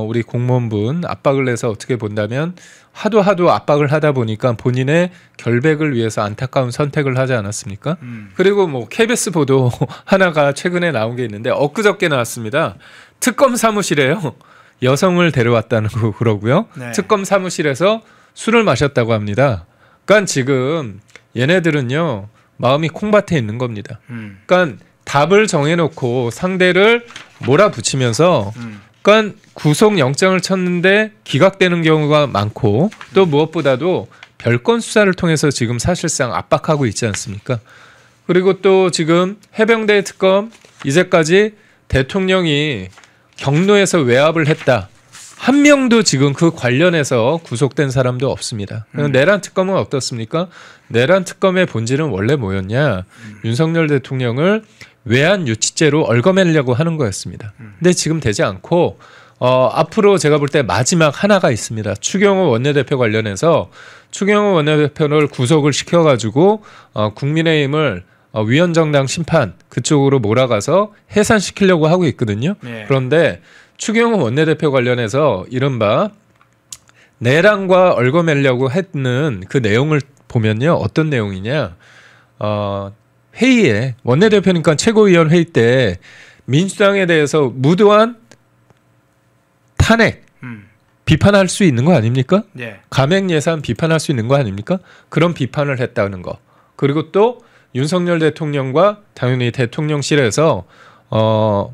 [SPEAKER 3] 우리 공무원분 압박을 내서 어떻게 본다면 하도 압박을 하다 보니까 본인의 결백을 위해서 안타까운 선택을 하지 않았습니까? 그리고 뭐 KBS 보도 하나가 최근에 나온 게 있는데 엊그저께 나왔습니다. 특검 사무실에요. 여성을 데려왔다는 거 그러고요.
[SPEAKER 2] 네.
[SPEAKER 3] 특검 사무실에서 술을 마셨다고 합니다. 그러니까 지금 얘네들은요, 마음이 콩밭에 있는 겁니다. 그러니까 답을 정해놓고 상대를 몰아붙이면서 그러니까 구속영장을 쳤는데 기각되는 경우가 많고, 또 무엇보다도 별건 수사를 통해서 지금 사실상 압박하고 있지 않습니까? 그리고 또 지금 해병대 특검, 이제까지 대통령이 경로에서 외압을 했다. 한 명도 지금 그 관련해서 구속된 사람도 없습니다. 내란 특검은 어떻습니까? 내란 특검의 본질은 원래 뭐였냐? 윤석열 대통령을 외환 유치죄로 얽어매려고 하는 거였습니다. 근데 지금 되지 않고 앞으로 제가 볼 때 마지막 하나가 있습니다. 추경호 원내대표 관련해서 추경호 원내대표를 구속을 시켜가지고 국민의힘을 위헌정당 심판 그쪽으로 몰아가서 해산시키려고 하고 있거든요.
[SPEAKER 2] 네.
[SPEAKER 3] 그런데 추경호 원내대표 관련해서 이른바 내란과 얽어매려고 했는 그 내용을 보면요. 어떤 내용이냐. 회의에 원내대표니까 최고위원 회의 때 민주당에 대해서 무도한 탄핵 비판할 수 있는 거 아닙니까?
[SPEAKER 2] 네.
[SPEAKER 3] 감액 예산 비판할 수 있는 거 아닙니까? 그런 비판을 했다는 거. 그리고 또 윤석열 대통령과 당연히 대통령실에서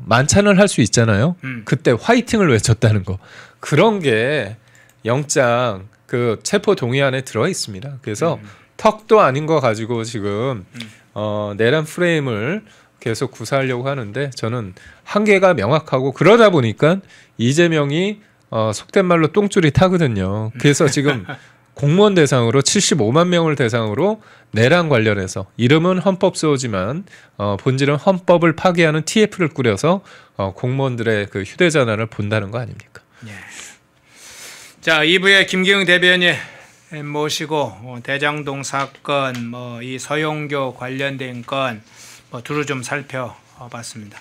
[SPEAKER 3] 만찬을 할 수 있잖아요. 그때 화이팅을 외쳤다는 거. 그런 게 영장 그 체포 동의안에 들어 있습니다. 그래서 턱도 아닌 거 가지고 지금 내란 프레임을 계속 구사하려고 하는데 저는 한계가 명확하고 그러다 보니까 이재명이 속된 말로 똥줄이 타거든요. 그래서 지금 공무원 대상으로 75만 명을 대상으로 내란 관련해서 이름은 헌법소지만 본질은 헌법을 파괴하는 TF를 꾸려서 공무원들의 그 휴대전화를 본다는 거 아닙니까?
[SPEAKER 2] 예. 자, 2부에 김기웅 대변인 모시고 대장동 사건, 이 서용교 관련된 건 두루 좀 살펴봤습니다.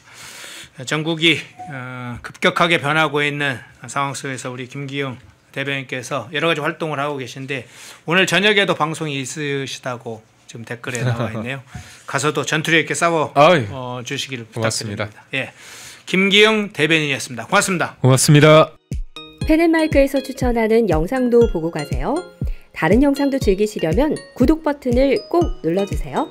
[SPEAKER 2] 전국이 급격하게 변하고 있는 상황 속에서 우리 김기웅 대변인께서 여러 가지 활동을 하고 계신데 오늘 저녁에도 방송이 있으시다고 지금 댓글에 나와 있네요. 가서도 전투력 있게 싸워 주시기를
[SPEAKER 3] 고맙습니다.
[SPEAKER 2] 부탁드립니다. 예, 김기웅 대변인이었습니다. 고맙습니다.
[SPEAKER 3] 고맙습니다.
[SPEAKER 5] 펜앤마이크에서 추천하는 영상도 보고 가세요. 다른 영상도 즐기시려면 구독 버튼을 꼭 눌러주세요.